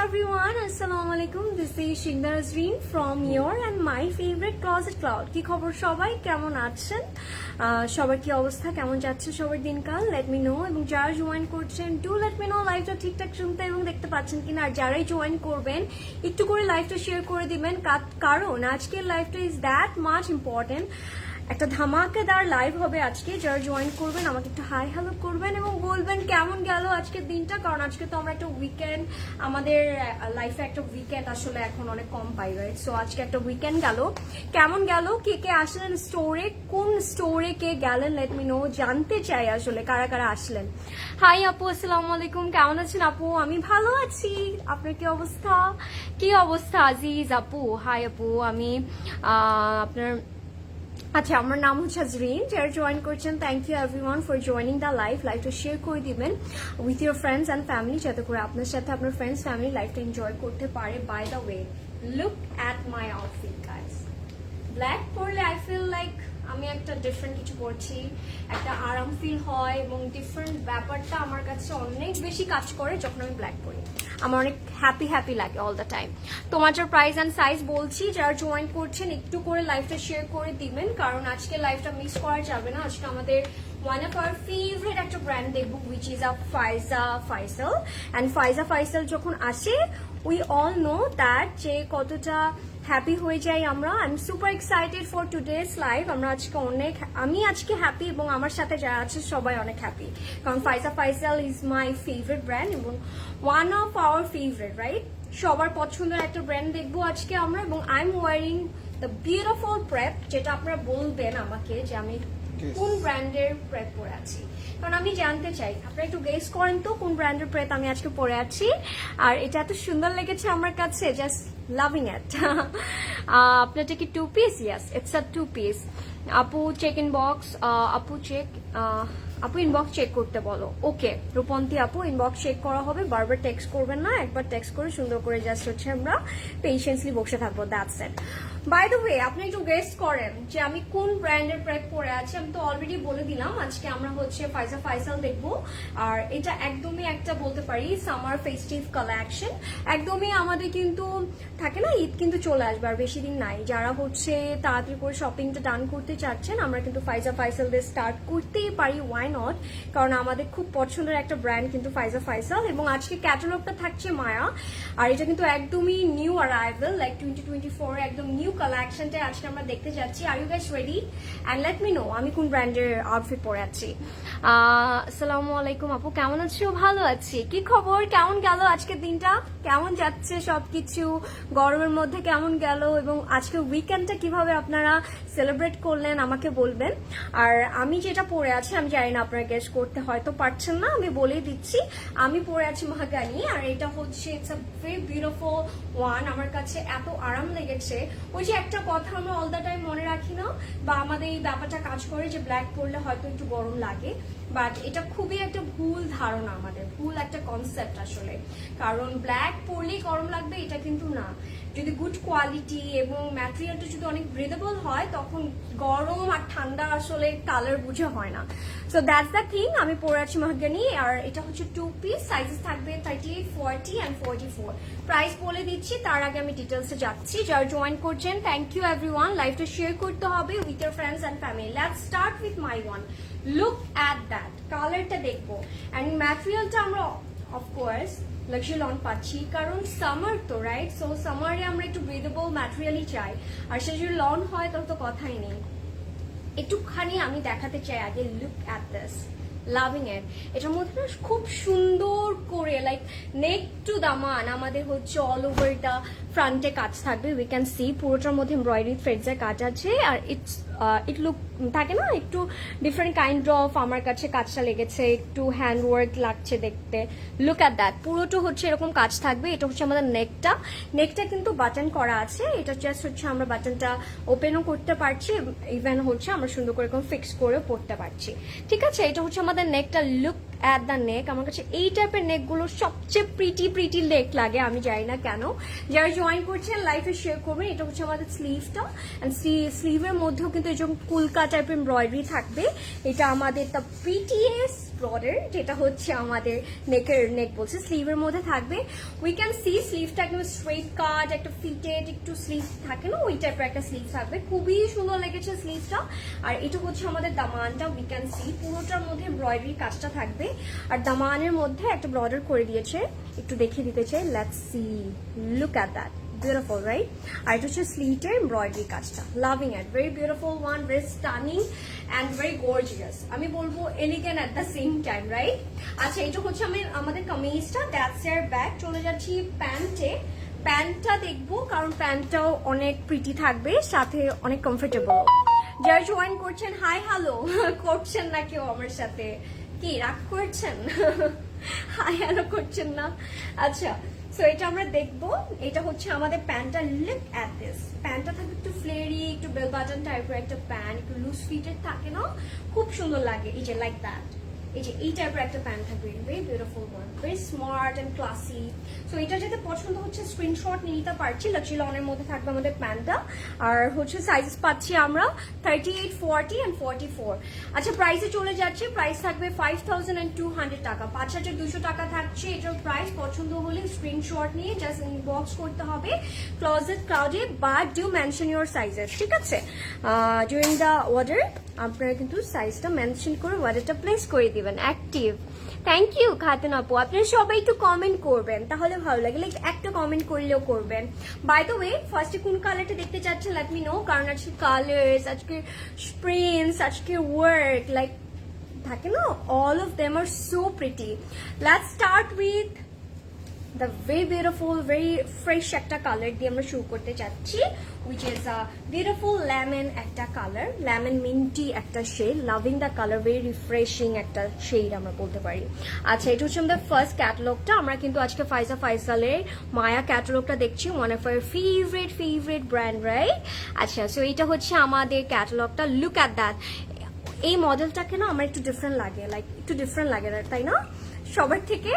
everyone, Assalamu alaikum. This is Shingda Nazreen from your and my favorite closet cloud. কি খবর সবাই, কেমন আছেন? সবার কি অবস্থা, কেমন যাচ্ছে সবার দিনকাল? Let me know. এবং যারা জয়েন করছেন do let me know লাইভটা ঠিকঠাক শুনতে এবং দেখতে পাচ্ছেন কিনা। আর যারাই জয়েন করবেন একটু করে লাইভটা শেয়ার করে দিবেন, কারণ আজকের লাইভটা ইজ দ্যাট মাচ ইম্পর্টেন্ট। একটা ধামাকেদার লাইভ হবে আজকে। যারা জয়েন করবেন আমাকে একটু হাই হ্যালো করবেন এবং বলবেন কেমন গেল আজকের দিনটা, কারণ আজকে তো আমরা একটা উইকেন্ড, আমাদের লাইফে একটা উইকেন্ড আসলে এখন অনেক কম পাই, রাইট? সো আজকে একটা উইকেন্ড গেল, কেমন গেল, কে কে আসলেন স্টোরে, কোন স্টোরে কে গেলেন, লেট মি নো, জানতে চাই আসলে কারা কারা আসলেন। হাই আপু, আসসালামু আলাইকুম, কেমন আছেন আপু? আমি ভালো আছি, আপনার কি অবস্থা? কি অবস্থা আজিজ আপু? হাই আপু, আমি আপনার আচ্ছা, আমার নাম হচ্ছে আজরিন। যারা জয়েন করছেন thank you everyone for joining the লাইভটা শেয়ার করে দিবেন with your friends and family, যাতে করে আপনার সাথে আপনার ফ্রেন্ডস ফ্যামিলি লাইফটা এনজয় করতে পারে। By the way, look at my outfit guys. Black পরলে আই ফিল লাইক আমি একটা ডিফারেন্ট কিছু পরছি, একটা আরাম ফিল হয় এবং ডিফারেন্ট ব্যাপারটা আমার কাছে অনেক বেশি কাজ করে যখন আমি ব্ল্যাক পরি। আমার অনেক হ্যাপি লাগে অল দ্য টাইম। তোমাদের প্রাইস অ্যান্ড সাইজ বলছি, যারা জয়েন করছেন একটু করে লাইভটা শেয়ার করে দিবেন, কারণ আজকে লাইভটা মিস করা যাবে না। আজকে আমাদের ওয়ান অফ আওয়ার ফেভারিট একটা ব্র্যান্ড দেখবো, which is a Faiza Faisal. And ফাইজা ফাইসাল যখন আসে উই অল নো দ্যাট যে কতটা হ্যাপি হয়ে যাই আমরা। I am super excited for today's live. আমরা আজকে আমি আজকে হ্যাপি এবং আমার সাথে যারা আছে সবাই অনেক হ্যাপি, কারণ Faiza Faisal is my favourite brand এবং one of our favourite, right? সবার পছন্দের একটা ব্র্যান্ড দেখবো আজকে আমরা। এবং I am wearing the beautiful prep, যেটা আপনারা বলবেন আমাকে যে আমি কোন ব্র্যান্ডের প্রেপ পরে আছি, কারণ আমি জানতে চাই। আপনারা একটু গেস করেন তো কোন ব্র্যান্ডের প্রেপ আমি আজকে পরে আছি। আর এটা এত সুন্দর লেগেছে আমার কাছে, জাস্ট লাভিং ইট। আপনারটা কি 2 piece? Yes, it's a 2 piece. আপু চেক ইনবক্স, আপু চেক, আপু ইনবক্স চেক করতে বলো। ওকে রূপন্তী আপু, ইনবক্স চেক করা হবে, বারবার টেক্সট করবেন না, একবার টেক্সট করে সুন্দর করে জাস্ট হচ্ছে আমরা পেশেন্সলি বসে থাকবো, that's it. By the way, আপনি একটু গেস করেন যে আমি কোন ব্র্যান্ডের প্রেপ পরে আছি। আমি তো অলরেডি বলে দিলাম আজকে আমরা হচ্ছে ফাইজা ফাইসাল দেখবো। আর এটা একদমই একটা বলতে পারি সামার ফেস্টিভ কালেকশন। একদমই আমাদের কিন্তু থাকে না, ঈদ কিন্তু চলে আসবে আর বেশি দিন নাই। যারা হচ্ছে তাড়াতাড়ি করে শপিংটা ডান করতে চাচ্ছেন, আমরা কিন্তু ফাইজা ফাইসাল দিয়ে স্টার্ট করতেই পারি, ওয়াই নট? কারণ আমাদের খুব পছন্দের একটা ব্র্যান্ড কিন্তু ফাইজা ফাইসাল। এবং আজকে ক্যাটালগটা থাকছে মায়া, আর এটা কিন্তু একদমই নিউ অ্যারাইভেল, লাইক 2024 একদম নিউ কালেকশনটা আজকে আমরা দেখতে যাচ্ছি। Are you guys ready? And let me know আমি কোন ব্র্যান্ডের আউটফিট পরে আছি। আসসালামু আলাইকুম আপু, কেমন আছো? ভালো আছি। কি খবর, কেমন গেল আজকের দিনটা, কেমন যাচ্ছে সবকিছু, গরমের মধ্যে কেমন গেল এবং আজকে উইকেন্ডটা কিভাবে আপনারা সেলিব্রেট করলেন আমাকে বলবেন। আর আমি যেটা পরে আছি আমি জানি না আপনারা গেস করতে হয়তো পারছেন না, আমি বলেই দিচ্ছি। আমি পরে আছি মাহাগানি, আর এটা হচ্ছে it's a very beautiful one. আমার কাছে এত আরাম লেগেছে। ওই যে একটা কথা আমরা অল দ্য টাইম মনে রাখি না, বা আমাদের এই ব্যাপারটা কাজ করে যে ব্ল্যাক পরলে হয়তো একটু গরম লাগে, বাট এটা খুবই একটা ভুল ধারণা, আমাদের ভুল একটা কনসেপ্ট আসলে। কারণ ব্ল্যাক পরলেই গরম লাগবে এটা কিন্তু না। যদি গুড কোয়ালিটি এবং ম্যাটেরিয়ালটা যদি অনেক ব্রিদেবল হয়, তখন গরম আর ঠান্ডা আসলে কালার বুঝে হয় না। So that's the thing. আমি পরে আছি মাহাগানি, আর এটা হচ্ছে 2 পিস, সাইজেস থাকবে 38, 40 অ্যান্ড 44। প্রাইস বলে দিচ্ছি, তার আগে আমি ডিটেলসে যাচ্ছি। যারা জয়েন করছেন থ্যাংক ইউ এভরিওয়ান। লাইভটা শেয়ার করতে হবে with year friends and family. Let's start with my one. Look at that, কালারটা দেখবো। অ্যান্ড ম্যাটেরিয়ালটা আমরা অফকোর্স লাক্সারি লন পাচ্ছি, কারণ সামার তো, রাইট? সো সামারে আমরা একটু ব্রিদেবল ম্যাটেরিয়ালই চাই, আর সে যদি লন হয় তাহলে তো কথাই নেই। একটুখানি আমি দেখাতে চাই আগে, লুক অ্যাট দিস, লাভিং ইট। এটার মধ্যে না খুব সুন্দর করে লাইক নেক টু দামান আমাদের হচ্ছে অল ওভার দ্য ফ্রন্টে কাজ থাকবে। উই ক্যান সি পুরোটার মধ্যে এমব্রয়ডারি থ্রেডসের কাজ আছে, আর ইট লুক থাকে না একটু ডিফারেন্ট কাইন্ড অফ। আমার কাছে কাজটা লেগেছে একটু হ্যান্ডওয়ার্ক লাগছে দেখতে। লুক অ্যাট দ্যাট, পুরোটা হচ্ছে এরকম কাজ থাকবে। এটা হচ্ছে আমাদের নেকটা কিন্তু বাটন করা আছে। এটা জাস্ট হচ্ছে আমরা বাটনটা ওপেনও করতে পারছি, ইভেন হচ্ছে আমরা সুন্দর করে এরকম ফিক্স করে পড়তে পারছি, ঠিক আছে? এটা হচ্ছে আমাদের নেকটা। Look at the neck. আমার কাছে এই টাইপের নেকগুলো সবচেয়ে প্রিটি নেক লাগে, আমি জানি না কেন। যারা জয়েন করছেন লাইফে শেয়ার করবেন। এটা হচ্ছে আমাদের স্লিভটা, অ্যান্ড স্লিভের মধ্যেও কিন্তু এরকম কুলকা টাইপের এমব্রয়ডারি থাকবে। এটা আমাদের দ্য প্রিটিয়েস্ট বর্ডার, যেটা হচ্ছে আমাদের নেক বলছে, স্লিভের মধ্যে থাকবে। উই ক্যান সি স্লিভটা একদম স্ট্রেট কাট, একটা ফিটেড একটু স্লিভ থাকে না, ওই টাইপের একটা স্লিভ থাকবে। খুবই সুন্দর লেগেছে স্লিভটা। আর এটা হচ্ছে আমাদের দামানটা, উই ক্যান সি পুরোটার মধ্যে এমব্রয়ডারি কাজটা থাকবে। আর দামানের মধ্যে একটা বর্ডার করে দিয়েছে, একটু দেখিয়ে দিতে চাই। Let's see, look at that, beautiful, right? আর এটা হচ্ছে স্লিটের এমব্রয়ডারি কাজটা, loving it, very beautiful one, very stunning and very gorgeous. আমি বলবো elegant at the same time, right? আচ্ছা, এটা হচ্ছে আমাদের কামিজটা, দ্যাটস এর ব্যাক। চলে যাচ্ছি প্যান্টে। প্যান্টটা দেখবো, কারণ প্যান্টটাও অনেক প্রিটি থাকবে, সাথে অনেক কমফোর্টেবল। যারা জয়েন করছেন হাই হ্যালো করছেন না কেউ আমার সাথে, কি রাগ করছেন? হাই হ্যালো করছেন না? আচ্ছা, সো এটা আমরা দেখবো। এটা হচ্ছে আমাদের প্যান্টটা, লুক অ্যাট দিস। প্যান্টটা থাকবে একটু ফ্লেরি, একটু বেল বাটন টাইপের একটা প্যান্ট, একটু লুজ ফিটেড থাকে না, খুব সুন্দর লাগে। এই যে লাইক দ্যাট, এই যে এই টাইপের একটা প্যান্ট থাকবে, very beautiful one, very smart and classy. So এটা যেটা পছন্দ হচ্ছে স্ক্রিনশট নিয়ে নিতে পারছি। লাক্সি লনের মধ্যে থাকবে আমাদের প্যান্টটা। আর হচ্ছে সাইজেস পাচ্ছি আমরা 38, 40 অ্যান্ড 44। আচ্ছা, প্রাইসে চলে যাচ্ছে। প্রাইস থাকবে 5200 টাকা, 5200 টাকা থাকছে এটার প্রাইস। পছন্দ হলে স্ক্রিনশট নিয়ে জাস্ট ইনবক্স করতে হবে ক্লোজেট ক্লাউডে, but do mention your sizes, ঠিক আছে? ডিউরিং দ্য অর্ডার আপনারা কিন্তু সাইজটা মেনশন করে অর্ডারটা প্লেস করে দিবেন। অ্যাক্টিভ, থ্যাংক ইউ খাতুন আপু। আপনারা সবাই একটু কমেন্ট করবেন, তাহলে ভালো লাগে, লাইক একটা কমেন্ট করলেও করবেন। বাই দ্য ওয়ে, ফার্স্টে কোন কালারটা দেখতে চাচ্ছেন লেট মি নো, কারণ আজকে কালার্স, আজকে প্রিন্টস, আজকে ওয়ার্ক, লাইক থাকে না, all of them are so pretty. Let's start with the very beautiful, very fresh একটা কালার দিয়ে আমরা শুরু করতে যাচ্ছি, which is a beautiful lemon একটা কালার, lemon minty একটা shade, loving the color, very refreshing একটা shade আমরা বলতে পারি। আচ্ছা, এটা হচ্ছে আমাদের ফার্স্ট ক্যাটালগটা। আমরা কিন্তু আজকে ফাইজা ফাইসালের মায়া ক্যাটালগটা দেখছি, one of our favourite brand, right? আচ্ছা, সো এটা হচ্ছে আমাদের ক্যাটালগটা, লুক অ্যাট দ্যাট। এই মডেলটাকে না আমার একটু ডিফারেন্ট লাগে, লাইক একটু ডিফারেন্ট লাগে, তাই না? সবার থেকে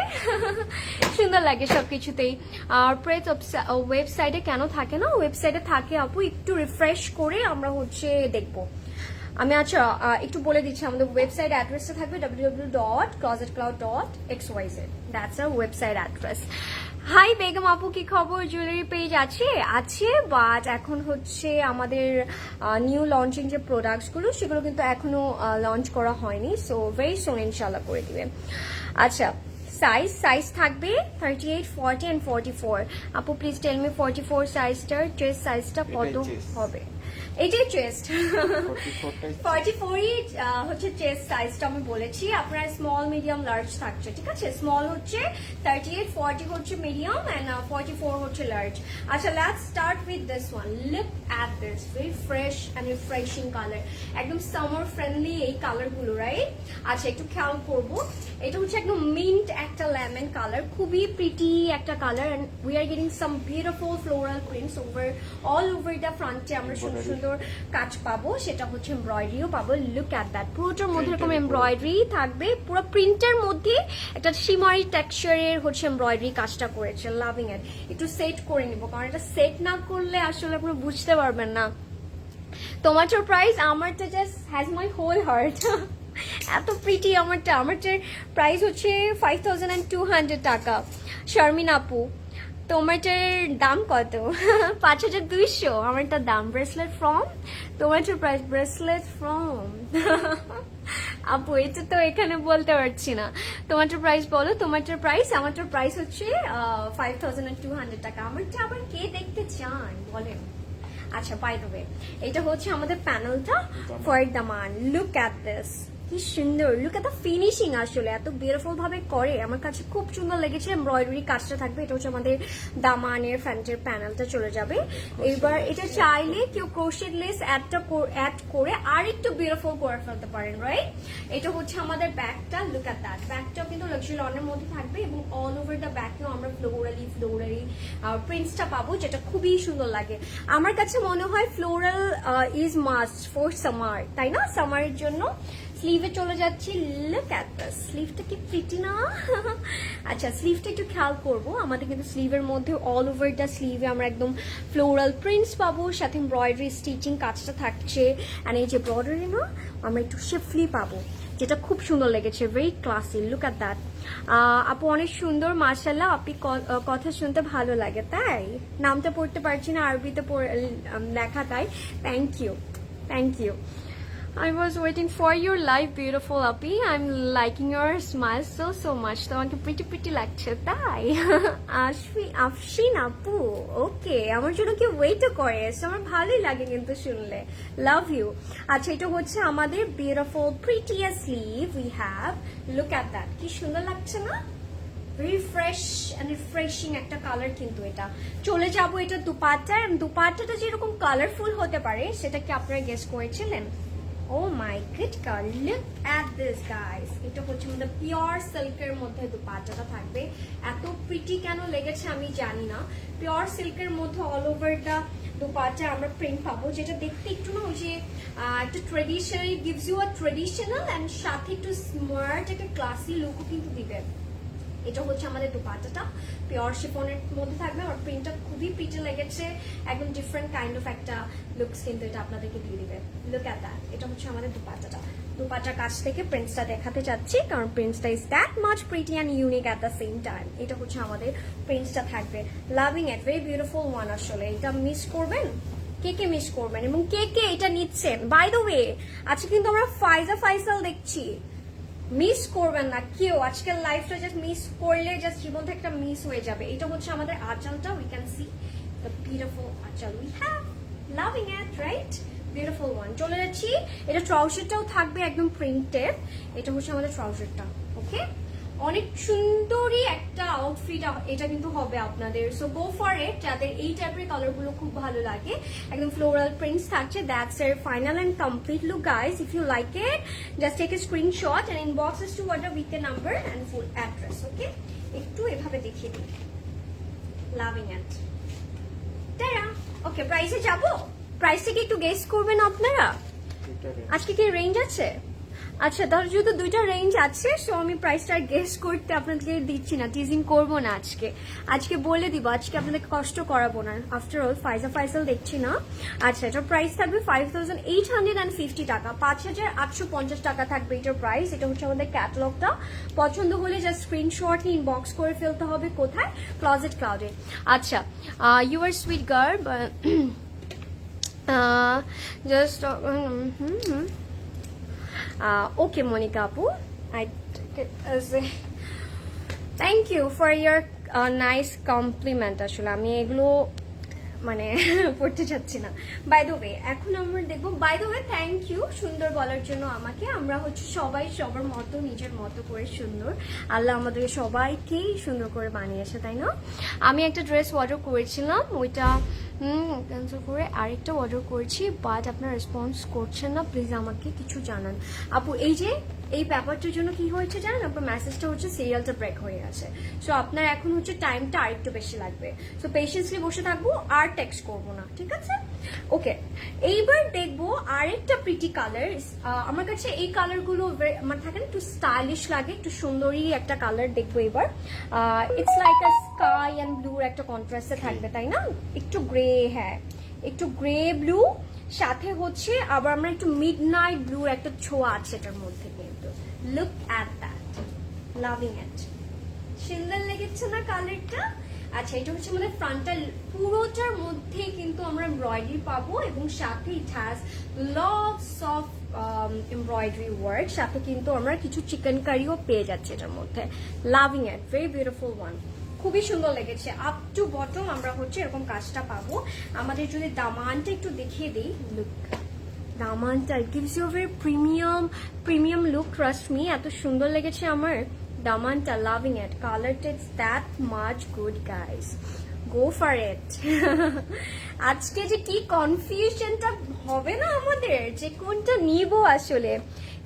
সুন্দর লাগে সবকিছুতেই। আর প্রেস ওয়েবসাইটে কেন থাকে না? ওয়েবসাইটে থাকে আপু, একটু রিফ্রেশ করে আমরা হচ্ছে দেখবো। আমি আচ্ছা একটু বলে দিচ্ছি, আমাদের ওয়েবসাইট অ্যাড্রেসটা থাকবে www.closetcloud.xyz, that's our website address. Hi Begum আপু, কি খবর? জুয়েলারি পেজ আছে, বাট এখন হচ্ছে আমাদের নিউ লঞ্চিং যে প্রোডাক্টসগুলো সেগুলো কিন্তু এখনো লঞ্চ করা হয়নি, সো ভেরি সুন ইনশাল্লাহ করে দিবে। আচ্ছা, সাইজ থাকবে 38, 40 and 44। আপু প্লিজ টেল মি 44 সাইজটার চেস্ট সাইজটা কত হবে? এটাই চেস্ট, 44ই হচ্ছে চেস্ট সাইজটা আমি বলেছি। আপনার স্মল মিডিয়াম লার্জ থাকছে, ঠিক আছে? স্মল হচ্ছে 38, 40 হচ্ছে মিডিয়াম অ্যান্ড 44 হচ্ছে লার্জ। আচ্ছা, let's start with this one, look at this, very fresh and refreshing colour, একদম সামার ফ্রেন্ডলি এই কালারগুলো, রাইট? আচ্ছা, একটু খেয়াল করবো, এটা হচ্ছে একদম মিন্ট একটা লেমন কালার, খুবই প্রিটি একটা colour, and we are getting some beautiful floral prints all over the ফ্রন্টে। আমরা সুন্দর সুন্দর কাজ পাবো, সেটা হচ্ছে এমব্রয়ডারিও পাবো। লুক অ্যাট দ্যাট, পুরোটার মধ্যে এরকম এমব্রয়ডারি থাকবে, পুরো প্রিন্টের মধ্যে একটা শিমারি টেক্সচারের হচ্ছে এমব্রয়ডারি কাজটা করেছে, লাভিং ইট। একটু সেট করে নিব, কারণ এটা সেট না করলে আসলে আপনি বুঝতে পারবেন না। তোমারটার প্রাইস, আমারটা just has my whole heart, এত প্রিটি আমারটা প্রাইস হচ্ছে 5200 টাকা। শারমিন আপু, তোমারটার দাম কত? 5200 আমারটা দাম। ব্রেসলেট ফ্রম, তোমারটার প্রাইস ব্রেসলেট ফ্রম আপু এটা তো এখানে বলতে পারছি না। তোমারটার প্রাইস বলো, তোমারটার প্রাইস। আমারটার প্রাইস হচ্ছে 5200 টাকা। আমারটা আবার কে দেখতে চান বলেন? আচ্ছা, বাই দ্য ওয়ে, এটা হচ্ছে আমাদের প্যানেলটা for Daman. Look at this, কি সুন্দর, লুক এত ফিনিশিং, আসলে এত বিউটিফুল ভাবে করে, আমার কাছে খুব সুন্দর লেগেছে। এমব্রয়ডারি কাজটা থাকবে, এটা হচ্ছে আমাদের দামানের ফ্রন্টের প্যানেলটা চলে যাবে। এবার এটা চাইলে কেউ ক্রোশেট লেস অ্যাড করে আর একটু বিউটিফুল করে ফেলতে পারেন, রাইট? এটা হচ্ছে আমাদের ব্যাগটা, লুক অ্যাট দ্যাট। ব্যাগটাও কিন্তু লাক্সারি লনের মধ্যে থাকবে, এবং অল ওভার দ্য ব্যাগটাও আমরা ফ্লোরালি প্রিন্টসটা পাবো, যেটা খুবই সুন্দর লাগে। আমার কাছে মনে হয় floral is must for summer, তাই না? সামারের জন্য স্লিভে চলে যাচ্ছি। লুক এট দিস, স্লিভটা কি প্রিটি না? আচ্ছা, স্লিভটা একটু খেয়াল করব। আমাদের কিন্তু স্লিভের মধ্যে অল ওভার দ্য স্লিভে আমরা একদম ফ্লোরাল প্রিন্টস পাবো, সাথে এমব্রয়ডারি স্টিচিং কাজটা থাকছে। অ্যান্ড এই যে বর্ডারে না আমরা একটু শিফলি পাবো, যেটা খুব সুন্দর লেগেছে, very classy. Look at that. আপু অনেক সুন্দর, মাশাআল্লাহ। আপনি কথা শুনতে ভালো লাগে, তাই নামটা পড়তে পারছি না, আরবিতে লেখা, তাই thank you, thank you. I was waiting for your live, beautiful Api. I'm liking your smile so much. তোমাকে pretty লাগছে, তাই? আফশিন আপু, ওকে, আমার জন্য কি ওয়েট করে? আমার ভালোই লাগে কিন্তু শুনলে। Love you. আচ্ছা, এটা হচ্ছে আমাদের beautiful prettiest sleeve we have. Look at that, কি সুন্দর লাগছে না? ভেরি ফ্রেশ অ্যান্ড রিফ্রেশিং একটা কালার কিন্তু এটা। চলে যাবো এটা দুপাট্টা। দুপাট্টাটা যেরকম কালারফুল হতে পারে সেটা কি আপনারা গেস করেছিলেন? Oh my good God, look at this guys. এটা হচ্ছে আমাদের পিওর সিল্কের মধ্যে দুপাট্টাটা থাকবে। এত প্রিটি কেন লেগেছে আমি জানি না। পিওর সিল্কের মধ্যে অল ওভার দা দুপাট্টা আমরা প্রিন্ট পাবো, যেটা দেখতে একটু না ওই যে একটা traditional, gives you a traditional and সাথে একটু স্মার্ট একটা ক্লাসি লুকও কিন্তু দিবে। এটা হচ্ছে আমাদের দুপাট্টাটা, পিওর শিফনের মধ্যে থাকবে। আর প্রিন্টটা খুবই প্রিটি লেগেছে, একদম ডিফারেন্ট কাইন্ড অফ একটা লুকস কিন্তু এটা আপনাদেরকে দিয়ে দিবে। লুক এট দ্যাট, এটা হচ্ছে আমাদের দুপাট্টাটা। দুপাট্টার কাছ থেকে প্রিন্টসটা দেখাতে চাচ্ছি, কারণ প্রিন্টসটা is that much pretty and unique at the same time. এটা হচ্ছে আমাদের প্রিন্টসটা থাকবে। Loving it, very beautiful one. আসলে এটা মিস করবেন, কে মিস করবেন এবং কে এটা নিচ্ছেন। বাই দ্য ওয়ে, আজকে কিন্তু আমরা ফাইজা ফাইসাল দেখছি, মিস করবেন না কেউ। আজকের লাইফটা জাস্ট মিস করলে জাস্ট জীবন থেকে একটা মিস হয়ে যাবে। এটা হচ্ছে আমাদের আঁচলটা, we can see the beautiful anchal we have. Loving it, right? Beautiful one. চলে যাচ্ছি, এটা ট্রাউজারটাও থাকবে একদম প্রিন্টেড। এটা হচ্ছে আমাদের ট্রাউজারটা, ওকে। অনেক সুন্দরই একটা আউটফিট এটা কিন্তু হবে আপনাদের। So go for it. যাদের এই টাইপের কালার গুলো খুব ভালো লাগে, একদম ফ্লোরাল প্রিন্টস থাকছে। দ্যাটস এর final and complete look guys. If you like it, just take a screenshot and inbox us to order with the number and full address, okay. একটু এভাবে দেখিয়ে দিই। লাভিং ইট, তারা। ওকে, প্রাইসে যাব। প্রাইসে কি একটু গেস করবেন আপনারা? আজকে কি রেঞ্জ আছে? আচ্ছা, তাহলে যেহেতু দুইটা রেঞ্জ আছে, সো আমি প্রাইসটা গেস করতে আপনাদেরকে দিচ্ছি না, টিজিং করবো না আজকে বলে দিব। আজকে আপনাদেরকে কষ্ট করাবো না। আফটার অল ফাইজা ফাইসাল দেখছি না। আচ্ছা, এটার প্রাইস থাকবে 5850 টাকা, 5850 টাকা থাকবে এটার প্রাইস। এটা হচ্ছে আমাদের ক্যাটালগটা। পছন্দ হলে জাস্ট স্ক্রিনশট নিয়ে ইনবক্স করে ফেলতে হবে। কোথায়? ক্লজেট ক্লাউডে। আচ্ছা, you are sweet girl, just okay, Monica Apu, I take it as a thank you for your nice compliment. আসলে আমি এগুলো মানে পড়তে চাচ্ছি না। বাই দ্য ওয়ে, এখন আমরা দেখবো। By the way, thank you সুন্দর বলার জন্য আমাকে। আমরা হচ্ছে সবাই সবার মতো, নিজের মতো করে সুন্দর। আল্লাহ আমাদের সবাইকেই সুন্দর করে বানিয়েছে, তাই না? আমি একটা ড্রেস অর্ডার করেছিলাম, ওইটা ক্যান্সেল করে আরেকটা অর্ডার করেছি, বাট আপনার রেসপন্স করছেন না। প্লিজ আমাকে কিছু জানান আপু। এই যে এই ব্যাপারটার জন্য কি হয়েছে জানেন? আপনার মেসেজটা হচ্ছে সিরিয়ালটা ব্রেক হয়ে গেছে। সো আপনার এখন হচ্ছে টাইমটা আরেকটু বেশি লাগবে। সো পেশেন্সলি বসে থাকবো, আর টেক্সট করবো না, ঠিক আছে? ওকে, এইবার দেখবো আরেকটা প্রিটি কালার। আমার কাছে এই কালারগুলো আমার থাকে না, একটু স্টাইলিশ লাগে, একটু সুন্দরী একটা কালার দেখবো এবার। It's like a sky and ব্লুর একটা কন্ট্রাস্টে থাকবে, তাই না? একটু গ্রে, হ্যাঁ একটু গ্রে ব্লু, সাথে হচ্ছে আবার আমরা একটু মিড নাইট ব্লুর একটা ছোঁয়া আছে এটার মধ্যে কিন্তু। লুক অ্যাট দ্যাট, লাভিং ইট। সুন্দর লেগেছে না কালারটা? আচ্ছা, এটা হচ্ছে আমাদের ফ্রন্টাল, পুরোটার মধ্যে কিন্তু আমরা এমব্রয়ডারি পাবো এবং সাথে it has lots of embroidery work. সাথে কিন্তু আমরা কিছু চিকেন কারিও পেয়ে যাচ্ছি এটার মধ্যে। Loving it, very beautiful one. খুবই সুন্দর লেগেছে। আপ টু বটম আমরা হচ্ছে এরকম কাজটা পাবো। আমাদের যদি দামানটা একটু দেখিয়ে দিই, লুক দামানটা gives you very premium look, trust me. এত সুন্দর লেগেছে আমার দামানটা। লাভিং ইট, কালারটা it's that much good guys, go for it. আজকে যে কি কনফিউশনটা হবে না আমাদের, যে কোনটা নিব আসলে।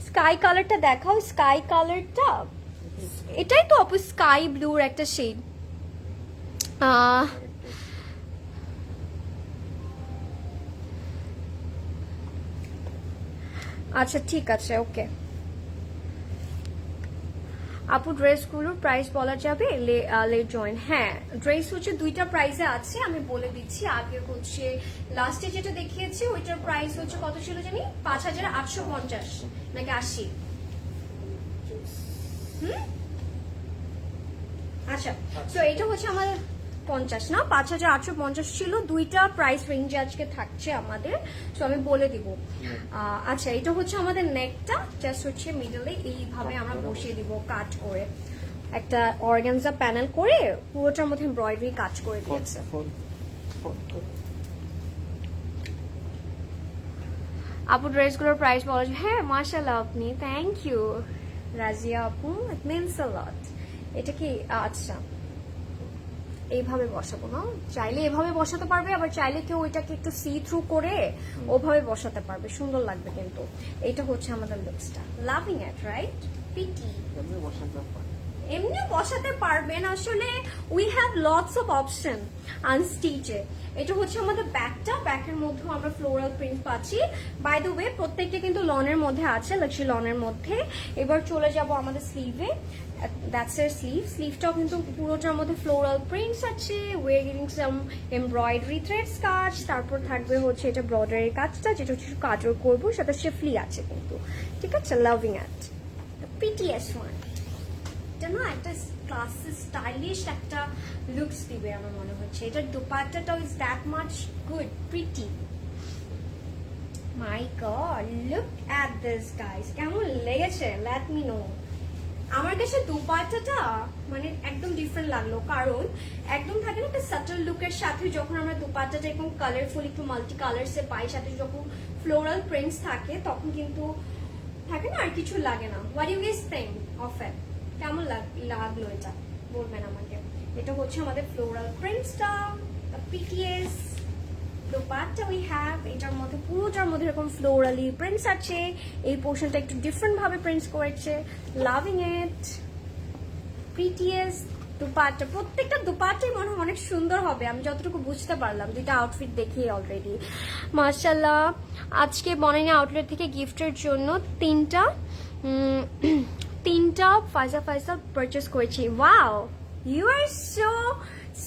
স্কাই কালারটা দেখাও, স্কাই কালারটা এটাই তো আপু, স্কাই ব্লুর একটা শেড। আচ্ছা ঠিক আছে, ওকে আপু ড্রেসগুলোর প্রাইস বলা যাবে? Late join. হ্যাঁ, ড্রেস হচ্ছে দুইটা প্রাইসে আছে, আমি বলে দিচ্ছি। আগে হচ্ছে লাস্টে যেটা দেখিয়েছি ওইটার প্রাইস হচ্ছে কত ছিল জানি, 5850 নাকি 80। আচ্ছা, তো এটা হচ্ছে আমাদের 50 না, 5850 ছিল। দুইটা প্রাইস রেঞ্জে আজকে থাকছে আমাদের, তো আমি বলে দিব। আচ্ছা, এটা হচ্ছে আমাদের নেকটা, জাস্ট হচ্ছে মিডলে এইভাবে আমরা বসিয়ে দিব কাট করে, একটা অর্গানজা প্যানেল করে পুরোটার মধ্যে এমব্রয়ডারি কাজ করে দিয়েছে। আপু ড্রেসগুলোর প্রাইস বলা যায়? হ্যাঁ মাশাআল্লাহ আপনি, থ্যাংক ইউ রাজিয়া আপু, ইট মিনস আ লট। এটা কি আচ্ছা এইভাবে বসাবো না? চাইলে এভাবে বসাতে পারবে, আবার চাইলে কেউ ওইটাকে একটু সি থ্রু করে ওভাবে বসাতে পারবে, সুন্দর লাগবে। কিন্তু এটা হচ্ছে আমাদের লুকসটা, লাভিং ইট রাইট? পিটি এমনি বসাতে পারবেন আসলে, we have lots of option আনস্টিচে। এটা হচ্ছে আমাদের ব্যাকটা, ব্যাকের মধ্যেও আমরা ফ্লোরাল প্রিন্ট পাচ্ছি। বাই দ্য ওয়ে প্রত্যেকটা কিন্তু লনের মধ্যে আছে, লাক্সারি লনের মধ্যে। এবার চলে যাব আমাদের স্লিভে, দ্যাটস এর স্লিভ। স্লিভটাও কিন্তু পুরোটার মধ্যে ফ্লোরাল প্রিন্টস আছে, ওয়ে গেটিং সাম এমব্রয়ডারি থ্রেডস কাজ, তারপর থাকবে হচ্ছে এটা ব্রডারের কাজটা, যেটা হচ্ছে কাজল করবো, সাথে শেফলি আছে কিন্তু, ঠিক আছে? লাভিং ইট, পিটিএস ওয়ান। এটা না একটা ক্লাসি স্টাইলিশ একটা লুকস দিবে আমার মনে হচ্ছে। এটার দুপাট্টাটাও is that much good, pretty. My god, look at this guys, কেমন লেগেছে লেট মি নো। আমার কাছে দুপাট্টাটা মানে একদম ডিফারেন্ট লাগলো, কারণ একদম থাকে না একটা সাটল লুকের সাথে যখন আমরা দুপাট্টাটা এরকম কালারফুল একটু মাল্টি কালারসে পাই, সাথে যখন ফ্লোরাল প্রিন্টস থাকে তখন কিন্তু থাকে না আর কিছু লাগে না। What you guess think of it? কেমন লাগলো এটা বলবেন আমাকে। এটা হচ্ছে আমাদের ফ্লোরাল প্রিন্টসটা, পিটিএস দোপাট্টা উই হ্যাভ। এটার মধ্যে পুরোটার মধ্যে এরকম ফ্লোরালি প্রিন্টস আছে, এই পোর্শনটা একটু ডিফারেন্ট ভাবে প্রিন্টস করেছে, লাভিং ইট। পিটিএস দুপাট্টা, প্রত্যেকটা দুপাট্টাই মনে হয় অনেক সুন্দর হবে, আমি যতটুকু বুঝতে পারলাম দুইটা আউটফিট দেখিয়ে অলরেডি। মাশাআল্লাহ, আজকে বনানী আউটলেট থেকে গিফটের জন্য তিনটা ফাইজা পারচেস করেছি। Wow, you are so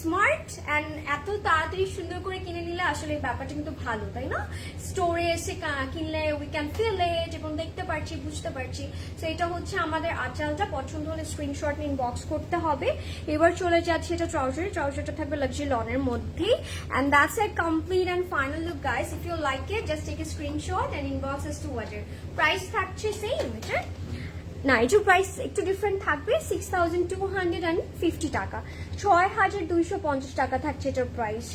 smart and এত তাড়াতাড়ি সুন্দর করে কিনে নিলে আসলে ব্যাপারটা কিন্তু ভালো, তাই না? স্টোরে এসে কিনলে উই ক্যান ফিল ইট এবং দেখতে পারছি, বুঝতে পারছি। তো এটা হচ্ছে আমাদের আঁচলটা, পছন্দ হলে স্ক্রিনশট নিয়ে ইনবক্স করতে হবে। এবার চলে যাচ্ছে এটা ট্রাউজারটা থাকবে লাক্সারি লনের মধ্যেই, and that's a complete and final look guys. If you like it just take a screenshot and inbox us to order. Price থাকছে সেম এটা না, এটার প্রাইস একটু ডিফারেন্ট থাকবে, 6250 টাকা, 6250 টাকা থাকছে এটার price.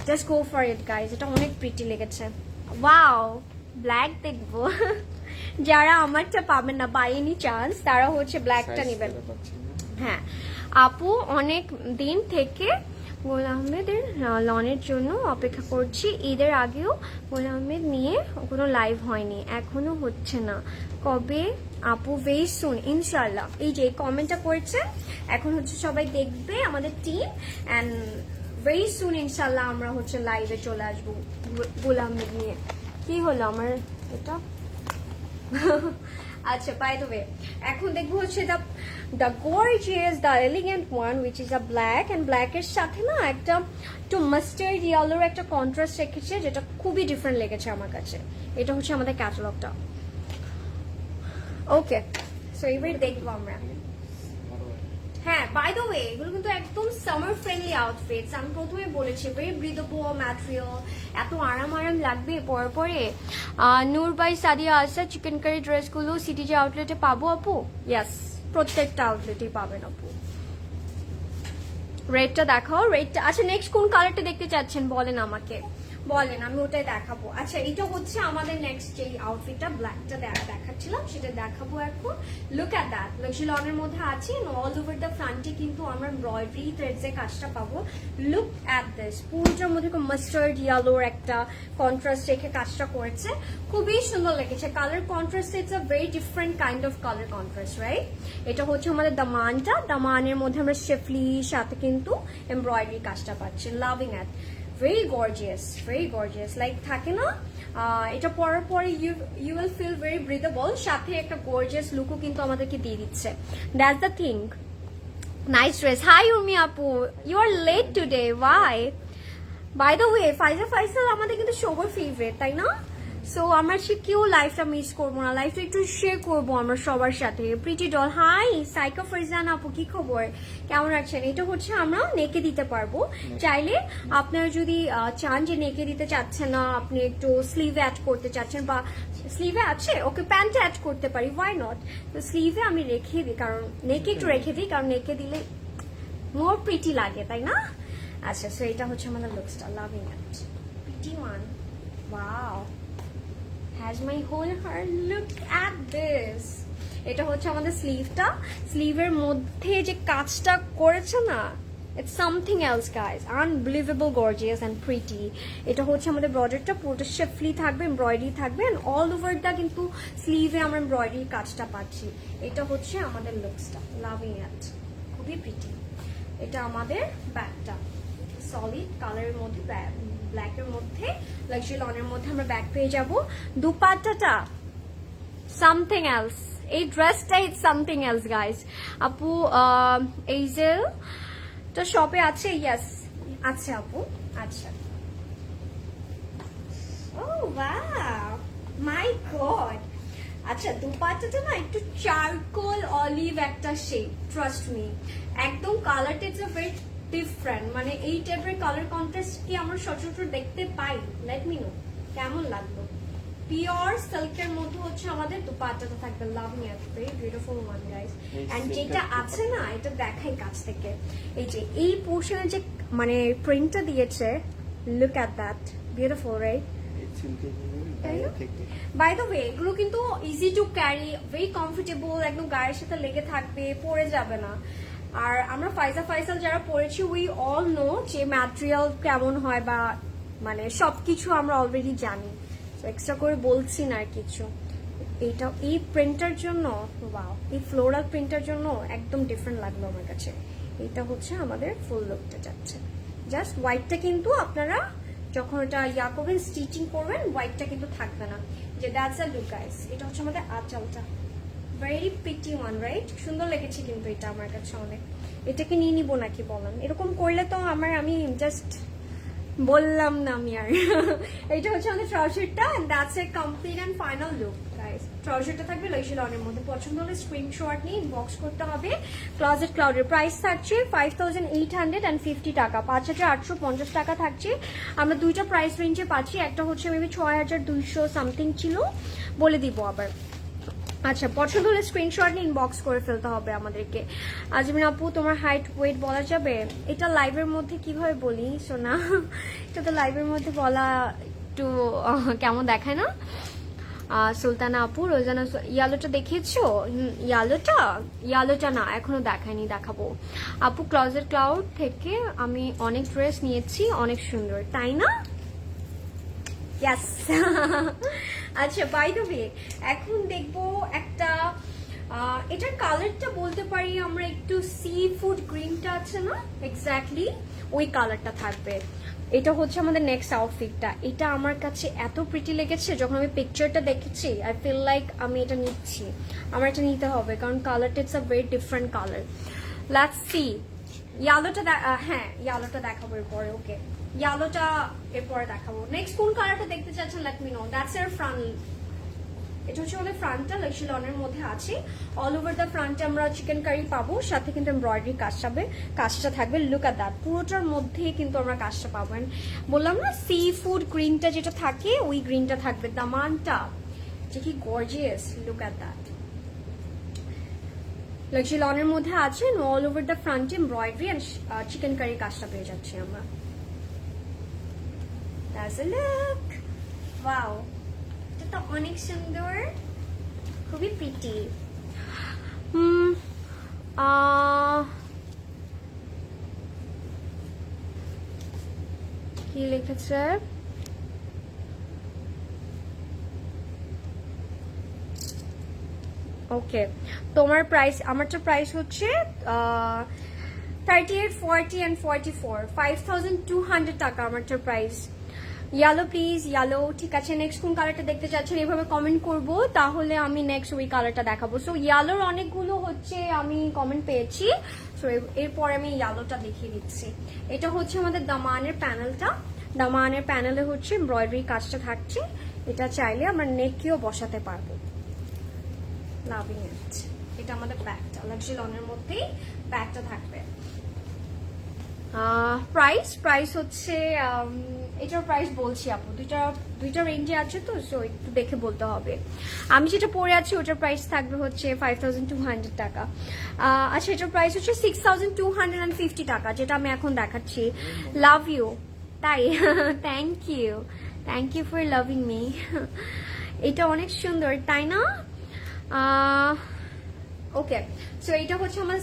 Just go for it guys, এটা অনেক প্রিটি লেগেছে। ওয়াও, ব্ল্যাক দেখবো। যারা আমারটা পাবেন না বাই এনি চান্স, তারা হচ্ছে ব্ল্যাকটা নেবেন। হ্যাঁ আপু, অনেক দিন থেকে গোল আহমেদের লনের জন্য অপেক্ষা করছি। ঈদের আগেও গোল আহমেদ নিয়ে কোনো লাইভ হয়নি, এখনো হচ্ছে না, কবে আপু? ভেরি সুন ইনশাল্লাহ। এই যে কমেন্টটা করেছে, এখন হচ্ছে সবাই দেখবে আমাদের টিম, অ্যান্ড ভেরি সুন ইনশাল্লাহ আমরা হচ্ছে লাইভে চলে আসবো গোল আহমেদ নিয়ে। কি হলো আমার এটা? আচ্ছা, বাই দ্য ওয়ে এখন দেখবো হচ্ছে the gorgeous, the elegant one which is a black, and ব্ল্যাকের সাথে না একটা একটু মাস্টার্ড ইয়েলোর একটা কন্ট্রাস্ট রেখেছে, যেটা খুবই ডিফারেন্ট লেগেছে আমার কাছে। এটা হচ্ছে আমাদের ক্যাটালগটা। ওকে, সো এবার দেখবো আমরা। হ্যাঁ, বাই দ্য ওয়ে এগুলো কিন্তু একদম সামার ফ্রেন্ডলি আউটফিটস। আমি প্রথমে বলেছি ভেরি ব্রিদেবল ম্যাটেরিয়াল, এত আরাম লাগবে পরে। নূর বাই সাদিয়া আসা, চিকেন কারি ড্রেসগুলো সিটিজি আউটলেটে পাবো আপু? ইয়েস, প্রত্যেকটা আউটলেটেই পাবেন আপু। রেডটা দেখাও, রেডটা। আচ্ছা, নেক্সট কোন কালারটা দেখতে চাচ্ছেন বলেন আমাকে, বলেন, আমি ওটাই দেখাবো। আচ্ছা, এটা হচ্ছে আমাদের নেক্সট যে আউটফিটটা ব্ল্যাকটা দেখাচ্ছিলাম সেটা দেখাবো এখন। লুক অ্যাট দ্যাট, লাক্সারি লনের মধ্যে আছে, অল ওভার দ্য ফ্রন্টে কিন্তু আমরা এমব্রয়ডারি থ্রেডস এর কাজটা পাবো। লুক অ্যাট দিস, পুরোটার মধ্যে মাস্টার্ড ইয়েলোর একটা কন্ট্রাস্ট রেখে কাজটা করেছে, খুবই সুন্দর লেগেছে। Colour contrast, it's a very different kind of colour contrast, right? এটা হচ্ছে আমাদের দামানটা, দামানের মধ্যে আমরা শেফলি সাথে কিন্তু এমব্রয়ডারি কাজটা পাচ্ছি। Loving at, very gorgeous like থাকে না এটা পরার পরে you will feel very breathable, সাথে একটা গর্জিয়াস লুকও কিন্তু আমাদেরকে দিয়ে দিচ্ছে। That's the thing. Nice dress. Hi Urmi আপু, you are late today, why? By the way Faisal আমাদের কিন্তু সবার ফেভারিট, তাই না? সো আমরা সে কেউ লাইফটা মিস করবো না, লাইফটা একটু শেয়ার করবো আমরা সবার সাথে। প্রিটি ডল, হাই সাইকা ফরজান আপু, কি খবর, কেমন আছেন? এটা হচ্ছে আমরা নেকে দিতে পারবো চাইলে। আপনারা যদি চান যে নেকে দিতে চাচ্ছেন না, আপনি একটু স্লিভে অ্যাড করতে চাচ্ছেন, বা স্লিভে আছে ওকে প্যান্টে অ্যাড করতে পারি, ওয়াই নট? তো স্লিভে আমি রেখে দিই, কারণ নেকে একটু রেখে দিই, কারণ নেকে দিলে মোর প্রিটি লাগে, তাই না? আচ্ছা, সো এটা হচ্ছে আমাদের লুকসটা, loving it, pretty one, wow, has my whole heart, look at this। এটা হচ্ছে আমাদের স্লিভটা, স্লিভের মধ্যে যে কাজটা করেছে না, it's something else guys, unbelievable gorgeous and pretty। এটা হচ্ছে আমাদের বর্ডারটা পুরোটা শেফলি থাকবে, এমব্রয়ডারি থাকবে, and all over দা কিন্তু স্লিভে আমরা এমব্রয়ডারি কাজটা পাচ্ছি। এটা হচ্ছে আমাদের লুকসটা, লাভিং ইট, খুবই প্রিটি। এটা আমাদের ব্যাকটা সলিড কালারের মধ্যে, ব্ল্যাকের মধ্যে, লাক্সারি লনের মধ্যে আমরা ব্যাক পেয়ে যাব। দুপাট্টাটা সামথিং এলস, এই ড্রেসটাই সামথিং এলস গাইস। আপু এই যে তো শপে আছে, ইয়েস আছে আপু, আচ্ছা। ও ওয়াও, মাই গড। আচ্ছা, দুপাট্টাটা না একটু চারকোল অলিভ একটা শেড, ট্রাস্ট মি, একদম কালারটা ইটস ভেরি ডিফারেন্ট, মানে এই টাইপের কালার কন্ট্রাস্ট কি আমরা সচরাচর দেখতে পাই? লেট মি নো কেমন লাগলো। পিওর সিল্কের মধ্যে হচ্ছে আমাদের দুপাট্টাটা থাকবে, loving it, very beautiful one guys. And যেটা আছে না, এটা দেখাই কাছ থেকে, এই যে এই পোর্শনে যে মানে প্রিন্টটা দিয়েছে, look at that, beautiful right? By the way এগুলো কিন্তু easy to carry, very comfortable, একদম গায়ের সাথে লেগে থাকবে, পরে যাবে না। আর আমরা ফাইসাল যারা পড়েছি, উই অল নো যে ম্যাটেরিয়াল কেমন হয়, বা মানে সবকিছু আমরা অলরেডি জানি, এক্সট্রা করে বলছি না আর কিছু। এইটা এই প্রিন্টার জন্য, ওয়াও, এই ফ্লোরাল প্রিন্টার জন্য একদম ডিফারেন্ট লাগলো আমার কাছে। এটা হচ্ছে আমাদের ফুল লুকটা যাচ্ছে। জাস্ট হোয়াইটটা কিন্তু আপনারা যখন এটা ইয়া করবেন, স্টিচিং করবেন, হোয়াইটটা কিন্তু থাকবে না। যে দ্যাটস আ লুক গাইস। এটা হচ্ছে আমাদের আঁচলটা, ভেরি প্রিটি ওয়ান রাইট? সুন্দর লেগেছে কিন্তু এটা আমার কাছে অনেক। এটাকে নিয়ে নিবো নাকি বলেন? এরকম করলে তো আমি জাস্ট বললাম না আমি আর। এটা হচ্ছে আমাদের ট্রাউজারটা, and that's a complete and final look guys. ট্রাউজারটা থাকবে লাক্সারি লনের মধ্যে, পছন্দ হলে স্ক্রিনশট নিয়ে ইনবক্স করতে হবে। ক্লোজেট ক্লাউডের প্রাইস থাকছে 5850 টাকা, 5850 টাকা থাকছে। আমরা দুইটা প্রাইস রেঞ্জে পাচ্ছি, একটা হচ্ছে মেবি 6200 সামথিং ছিল, বলে দিব আবার। আচ্ছা, পছন্দ হলে স্ক্রিনশট নিয়ে ইনবক্স করে ফেলতে হবে আমাদেরকে। আজমিন আপু, তোমার হাইট ওয়েট বলা যাবে? এটা লাইভের মধ্যে কিভাবে বলি সোনা? এটা তো লাইভের মধ্যে বলা একটু কেমন দেখায় না? সুলতানা আপু, রোজানা, ইয়ালোটা দেখেছো? ইয়ালোটা না, এখনো দেখায়নি, দেখাবো। আপু, ক্লোজেট ক্লাউড থেকে আমি অনেক ড্রেস নিয়েছি, অনেক সুন্দর, তাই না? ইয়েস। আচ্ছা, বাই দ্য ওয়ে এখন দেখবো একটা, এটার কালারটা বলতে পারি আমরা একটু সি ফুড গ্রিনটা আছে না, এক্স্যাক্টলি ওই কালারটা থাকবে। এটা হচ্ছে আমাদের নেক্সট আউটফিটটা। এটা আমার কাছে এত প্রিটি লেগেছে, যখন আমি পিকচারটা দেখেছি আই ফিল লাইক আমি এটা নিচ্ছি, আমার এটা নিতে হবে, কারণ কালারটা it's a very different colour. Let's see. ইয়ালোটা, হ্যাঁ ইয়ালোটা দেখাবো এরপরে, ওকে ইয়ালোটা এরপরে দেখাবো। নেক্সট কোন কালারটা দেখতে চাচ্ছেন লেট মি নো। দ্যাটস এর ফ্রন্ট, এটা হচ্ছে আমাদের ফ্রন্টটা লাক্সারি লনের মধ্যে আছে। অল ওভার দ্য ফ্রন্টে আমরা চিকেন কারি পাবো, সাথে কিন্তু এমব্রয়ডারি কাজটা থাকবে। লুক এট দ্যাট, পুরোটার মধ্যে কিন্তু আমরা কাজটা পাবেন। বললাম না সি ফুড গ্রিনটা যেটা থাকে, ওই গ্রিনটা থাকবে। দামানটা যে কি gorgeous, look at that, luxury লনের মধ্যে আছে। অল ওভার দ্য ফ্রন্টে এমব্রয়ডারি এন্ড চিকেন কারি কাজটা পেয়ে যাচ্ছি আমরা। That's a look. Wow, এটা তো অনেক সুন্দর, খুবই প্রিটি। কি লিখেছে? ওকে, তোমার প্রাইস, আমারটা প্রাইস হচ্ছে 38, 40 and 44, 5200 টাকা আমারটার প্রাইস। Yellow please, yellow. ঠিক আছে, নেক্সট কোন কালারটা দেখতে চাচ্ছেন এভাবে কমেন্ট করব, তাহলে আমি নেক্সট ওই কালারটা দেখাবো। সো ইয়েলোর অনেকগুলো হচ্ছে আমি কমেন্ট পেয়েছি, সো এরপর আমি ইয়েলোটা দেখিয়ে দিচ্ছি। এটা হচ্ছে আমাদের দামানের প্যানেলটা। দামানের প্যানেলে হচ্ছে এমব্রয়ডারি কাজটা থাকছে। এটা চাইলে আমরা নেকেও বসাতে পারবো। লাভিং ইট। এটা আমাদের ব্যাগটা, লাক্সারি লনের মধ্যেই ব্যাগটা থাকবে। প্রাইস হচ্ছে এটার প্রাইস বলছি আপু, দুইটা রেঞ্জে আছে তো, সো একটু দেখে বলতে হবে। আমি যেটা পরে আছি ওটার প্রাইস থাকবে হচ্ছে 5200 টাকা। আচ্ছা, এটার প্রাইস হচ্ছে 6250 টাকা, যেটা আমি এখন দেখাচ্ছি। Love you. তাই? Thank you for loving me. এটা অনেক সুন্দর, তাই না? ওকে, সো এটা হচ্ছে আমার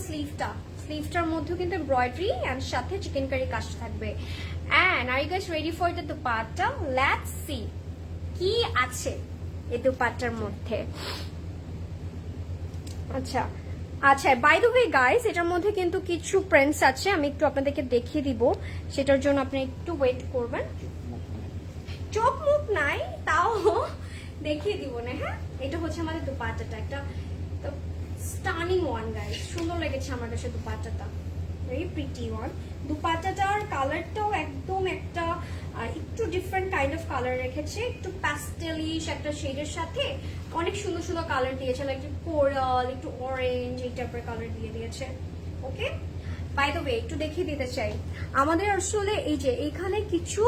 স্লিভটার মধ্যে কিন্তু এমব্রয়ডারি এন্ড সাথে চিকেন কারি কাজটা থাকবে। And are you guys ready for the dupatta? Let's see কি আছে এই দুপাট্টার মধ্যে। আচ্ছা, বাই দ্য ওয়ে গাইস, এটার মধ্যে কিন্তু কিছু প্রিন্টস আছে, আমি একটু আপনাদেরকে দেখিয়ে দিব, সেটার জন্য আপনি একটু ওয়েট করবেন। চোখ মুখ নাই, তাও দেখিয়ে দিব না। হ্যাঁ, এটা হচ্ছে আমাদের দুপাট্টাটা, একটা স্টানিং ওয়ান গাইস, সুন্দর লেগেছে আমার কাছে দুপাট্টাটা, ভেরি প্রিটি ওয়ান। দুপাট্টাটার কালারটাও একদম একটা একটু ডিফারেন্ট কাইন্ড অফ কালার রেখেছে, একটু প্যাস্টেলিশ একটা শেডের সাথে অনেক সুন্দর সুন্দর কালার দিয়েছে, লাইক একটু কোরাল, একটু অরেঞ্জ, এই টাইপের কালার দিয়ে দিয়েছে। ওকে, বাই দ্য ওয়ে একটু দেখিয়ে দিতে চাই, আমাদের আসলে এই যে এইখানে কিছু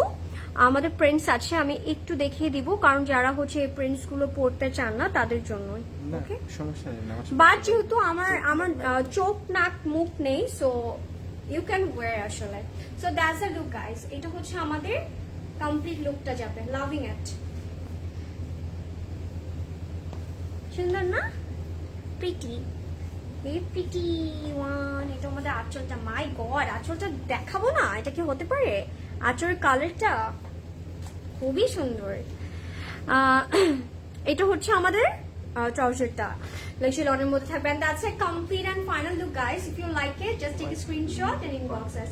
আমাদের প্রিন্টস আছে, আমি একটু দেখিয়ে দিব, কারণ যারা হচ্ছে এই প্রিন্টস গুলো পড়তে চান না তাদের জন্য। ওকে, সমস্যা নেই, বাট যেহেতু আমার চোখ নাক মুখ নেই, সো ইউ ক্যান ওয়্যার আসলে। So that's the look guys, এটা হচ্ছে আমাদের কমপ্লিট লুকটা যাবে। লাভিং ইট। সুন্দর না? প্রিটি, এই প্রিটি ওয়ান। এটা আমাদের আঁচলটা, মাই গড, আঁচলটা দেখাবো না? এটা কি হতে পারে? আঁচলের কালারটা খুবই সুন্দর। এটা হচ্ছে আমাদের ট্রাউজারটা, লাক্সারি লনের মধ্যে থাকবে। And that's a complete and final look guys. If you like it, just take a screenshot and inbox us.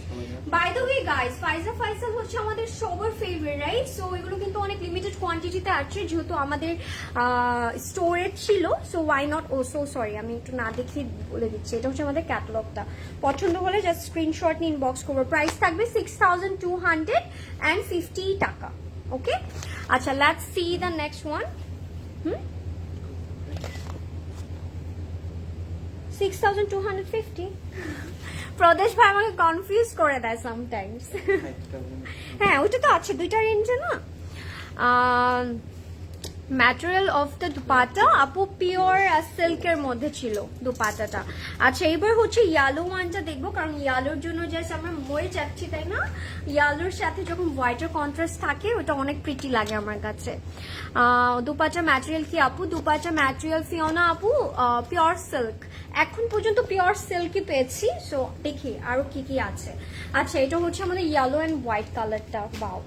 By the way guys, Faisal হচ্ছে আমাদের সবার ফেভারিট, রাইট? সো এগুলো কিন্তু অনেক লিমিটেড কোয়ান্টিটিতে আছে, যেহেতু আমাদের স্টোরেজ ছিল, so why not. Oh so sorry, আমি একটু না দেখে বলে দিচ্ছি, এটা হচ্ছে আমাদের ক্যাটালগটা। পছন্দ হলে জাস্ট স্ক্রিনশট নিয়ে ইনবক্স করবো। প্রাইস থাকবে 6250 টাকা। ওকে, আচ্ছা, let's see the next one. 6250। প্রদেশ ভাই আমাকে কনফিউজ করে দেয় সামটাইমস। হ্যাঁ, ওইটা তো আছে দুইটা রেঞ্জে না। ম্যাটেরিয়াল অফ দ্য দুপাট্টা আপু পিওর সিল্কের মধ্যে ছিল দুপাট্টাটা। আচ্ছা, এবার হচ্ছে ইয়েলো ওয়ানটা দেখবো, কারণ ইয়েলোর জন্য জাস্ট আমরা মরে যাচ্ছি, তাই না? ইয়েলোর সাথে যখন হোয়াইটের কন্ট্রাস্ট থাকে ওটা অনেক প্রিটি লাগে আমার কাছে। দুপাট্টা ম্যাটেরিয়াল কি আপু? দুপাট্টা ম্যাটেরিয়াল ফিওনা আপু পিওর সিল্ক। এখন পর্যন্ত পিওর সিল্কই পেয়েছি, সো দেখি আরো কি কি আছে। আচ্ছা, এটা হচ্ছে আমাদের ইয়েলো অ্যান্ড হোয়াইট কালারটা। বাও,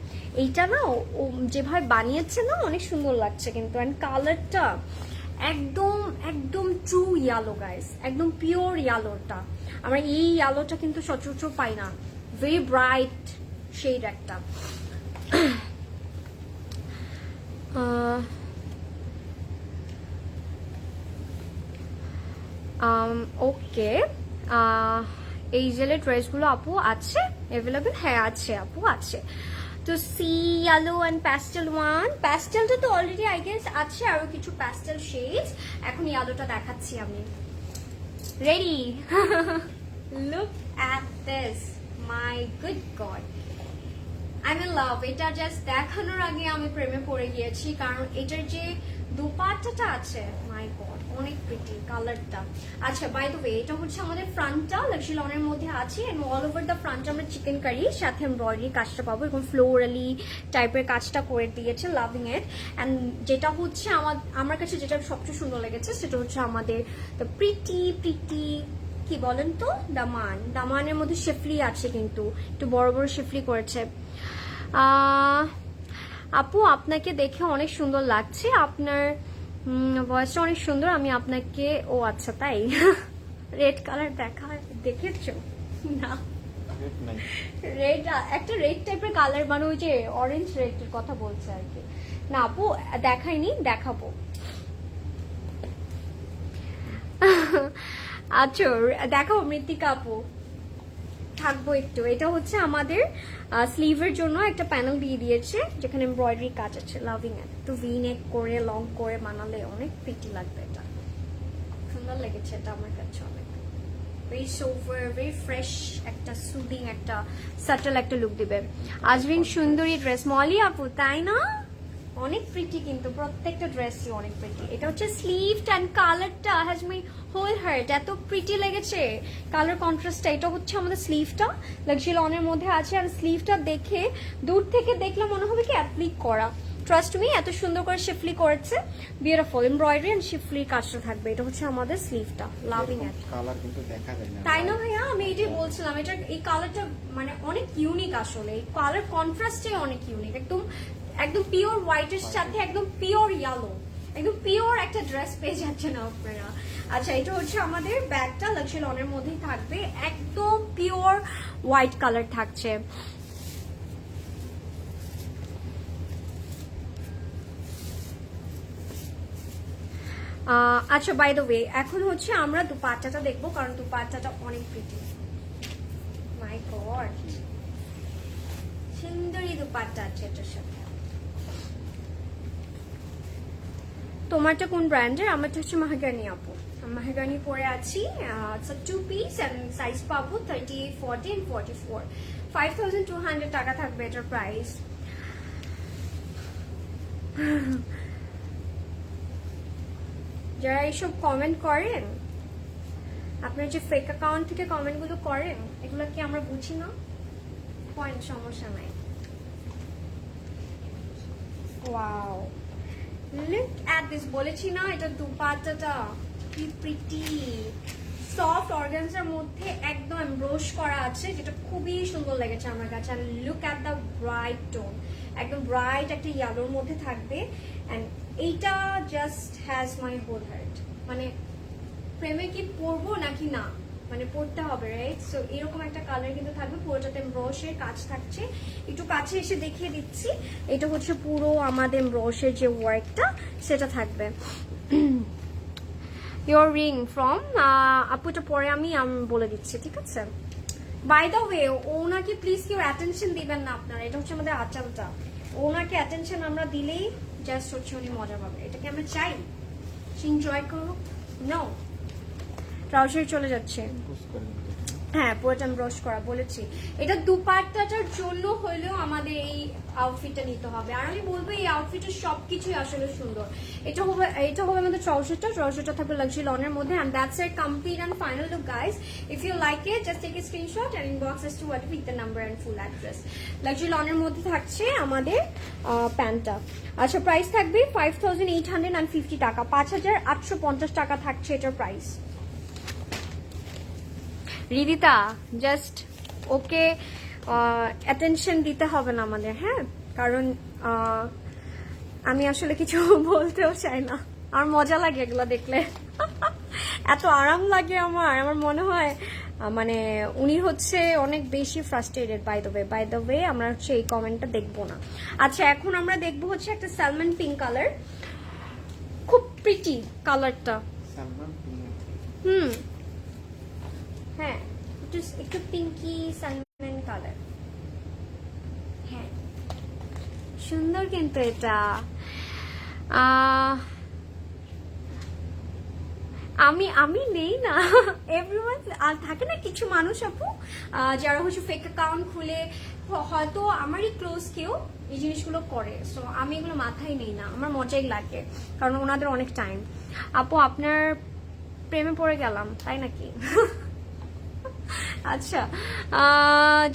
এইটা না ও যেভাবে বানিয়েছে না অনেক সুন্দর লাগছে কিন্তু, অ্যান্ড কালারটা একদম একদম ট্রু ইয়েলো গাইস, একদম পিওর ইয়েলোটা। আমরা এই ইয়েলোটা কিন্তু সচরাচর পাই না, ভেরি ব্রাইট শেড একটা। ওকে, এই জেলের ড্রেসগুলো আপু আছে অ্যাভেলেবেল? হ্যাঁ আছে আপু, আছে। তো see yellow and pastel one. প্যাস্টেলটা তো অলরেডি আই গেস আছে, আরো কিছু প্যাস্টেল শেডস। এখন ইয়েলোটা দেখাচ্ছি আমি। Ready? Look at this, my good god, I am in লাভ। এটা জাস্ট দেখানোর আগে আমি প্রেমে পড়ে গিয়েছি, কারণ এটার যে দুপাট্টাটা আছে, মাই গড, অনেক প্রিটি কালারটা। আচ্ছা, বাই দ্য ওয়ে, এটা হচ্ছে আমাদের ফ্রন্টটা, লাক্সারি লনের মধ্যে আছে, and all over the front আমরা চিকেন কারি সাথে এমব্রয়ডারি কাজটা পাবো, এবং ফ্লোরালি টাইপের কাজটা করে দিয়েছে। Loving it. অ্যান্ড যেটা হচ্ছে আমার কাছে যেটা সবচেয়ে সুন্দর লেগেছে সেটা হচ্ছে আমাদের দ্য প্রিটি কি বলেন তো, দামানের মধ্যে শেফলি আছে, কিন্তু একটু বড় বড় শেফলি করেছে। আপু আপনাকে দেখে অনেক সুন্দর লাগছে, আপনার ভয়েসটা অনেক সুন্দর। আমি আপনাকে, ও আচ্ছা তাই, রেড কালার দেখেছো? না রেড নাই। রেড, একটা রেড টাইপের কালার, মানে ওই যে অরেঞ্জ রেডের কথা বলছে আর কি। না আপু দেখাইনি, দেখাবো। আচ্ছা দেখাবো মৃত্তিকা আপু, থাকবো একটু। এটা হচ্ছে আমাদের স্লিভের জন্য একটা প্যানেল দিয়ে দিয়েছে যেখানে এমব্রয়ডারি কাজ আছে, লাভিং এট। তো ভি নেক করে লং করে বানালে অনেক প্রিটি লাগবে, এটা সুন্দর লেগেছে এটা আমার কাছে অনেক। ভেরি সোফার, ভেরি ফ্রেশ, একটা সুদিং, একটা সাটল একটা লুক দিবে। আজরিন সুন্দরী ড্রেস, মলি আপু তাই না? অনেক প্রিটি, কিন্তু প্রত্যেকটা ড্রেসই অনেক প্রিটি। এটা হচ্ছে স্লিভ অ্যান্ড কালারটা হ্যাজ মাই হোল হার্ট, এত প্রিটি লেগেছে কালার কন্ট্রাস্টটা। এটা হচ্ছে আমাদের স্লিভটা, লাক্সারি লনের মধ্যে আছে। আর স্লিভটা দেখে দূর থেকে দেখলে মনে হবে কি অ্যাপ্লিক করা। ট্রাস্ট মি, এত সুন্দর করে শিফলি করেছে, বিউটিফুল এমব্রয়ডারি এন্ড শিফলির কাজটা থাকবে। এটা হচ্ছে আমাদের স্লিভটা, লাভিং ইট। কালার কিন্তু দেখা যায় না, তাই না ভাইয়া? আমি এটাই বলছিলাম, এটা এই কালারটা মানে অনেক ইউনিক আসলে, এই কালার কন্ট্রাস্টটাই অনেক ইউনিক। একদম একদম পিওর হোয়াইটের সাথে একদম পিওর ইয়েলো, একদম পিওর একটা ড্রেস পেয়ে যাচ্ছেন আপনারা। আচ্ছা এটা হচ্ছে আমাদের ব্যাগটা, লাক্সারি লনের মধ্যেই থাকবে, একদম পিওর হোয়াইট কালার থাকছে। আচ্ছা বাই দ্য ওয়ে, এখন হচ্ছে আমরা দুপাট্টাটা দেখবো, কারণ দুপাট্টাটা অনেক প্রিটি। মাই গড, সুন্দরী দুপাট্টা আছে এটার সাথে। তোমারটা কোন ব্র্যান্ডের? আমারটা হচ্ছে মাহাগানি আপু, মাহাগানি পরে আছি। টু পিস এন্ড সাইজ পাবো 38, 40 and 44। 5200 টাকা থাকবে এটার প্রাইস। যারা এইসব কমেন্ট করেন, আপনার যে ফেক অ্যাকাউন্ট থেকে কমেন্ট গুলো করেন, এগুলো কি আমরা বুঝি না? পয়েন্ট, সমস্যা নাই। ওয়াও, লুক এট দিস, বলেছি না এটা দুপাট্টাটা কি প্রিটি, সফট অর্গানজার মধ্যে একদম এমব্রোশ করা আছে, যেটা খুবই সুন্দর লেগেছে আমার কাছে। আর look at the bright tone, একদম ব্রাইট একটা ইয়েলোর মধ্যে থাকবে। এন্ড এইটা just has my whole heart, মানে প্রেমে কি পরবো নাকি না, মানে পড়তে হবে, রাইট? সো এরকম একটা কালার কিন্তু থাকবে, পুরোটাতে এমব্রোশের কাজ থাকছে। একটু কাছে এসে দেখিয়ে দিচ্ছি, এটা হচ্ছে পুরো আমাদের এমব্রোশের যে ওয়ার্কটা সেটা থাকবে। ইয়োর রিং ফ্রম আপুটা পরে আমি বলে দিচ্ছি, ঠিক আছে? বাই দ্য ওয়ে, ওনাকে প্লিজ কেউ অ্যাটেনশন দিবেন না আপনারা, এটা হচ্ছে আমাদের আঁচলটা। ওনাকে অ্যাটেনশন আমরা দিলেই জাস্ট হচ্ছে উনি মজা পাবে। এটাকে আমরা চাই এনজয় করুক, নো। ট্রাউজার চলে যাচ্ছে, হ্যাঁ পুরোটা ব্রাশ করা বলেছি। এটা দুপাট্টাটার জন্য হলেও আমাদের এই আউটফিটটা নিতে হবে। আর আমি বলবো এই আউটফিটের সবকিছুই আসলে সুন্দর। এটা হবে আমাদের ট্রাউজারটা থাকবে লাক্সারি লনের মধ্যে। And that's a complete and final look guys. If you like it just take a screenshot and inbox us to WhatsApp with the number and full address. Luxury লনের মধ্যে থাকছে আমাদের প্যান্টটা। আচ্ছা প্রাইস থাকবে 5850 টাকা, 5850 টাকা থাকছে এটার price. Ridita just okay attention দিতে হবে না আমাদের, হ্যাঁ? কারণ আমি আসলে কিছু বলতেও চাই না, আমার মজা লাগে এগুলো দেখলে। এত আরাম লাগে আমার মনে হয় মানে উনি হচ্ছে অনেক বেশি ফ্রাস্ট্রেটেড। বাই দ্য ওয়ে আমরা হচ্ছে এই কমেন্টটা দেখবো না। আচ্ছা এখন আমরা দেখবো হচ্ছে একটা সালমান পিঙ্ক কালার, খুব প্রিটি কালারটা। হ্যাঁ একটু পিঙ্কি সালমান কালার, হ্যাঁ সুন্দর কিন্তু এটা। আমি নেই না, এভরিওয়ান থাকে না কিছু মানুষ আপু যারা হচ্ছে ফেক অ্যাকাউন্ট খুলে, হয়তো আমারই ক্লোজ কেউ এই জিনিসগুলো করে। সো আমি এগুলো মাথায় নেই না, আমার মজাই লাগে, কারণ ওনাদের অনেক টাইম। আপু আপনার প্রেমে পড়ে গেলাম তাই নাকি? আচ্ছা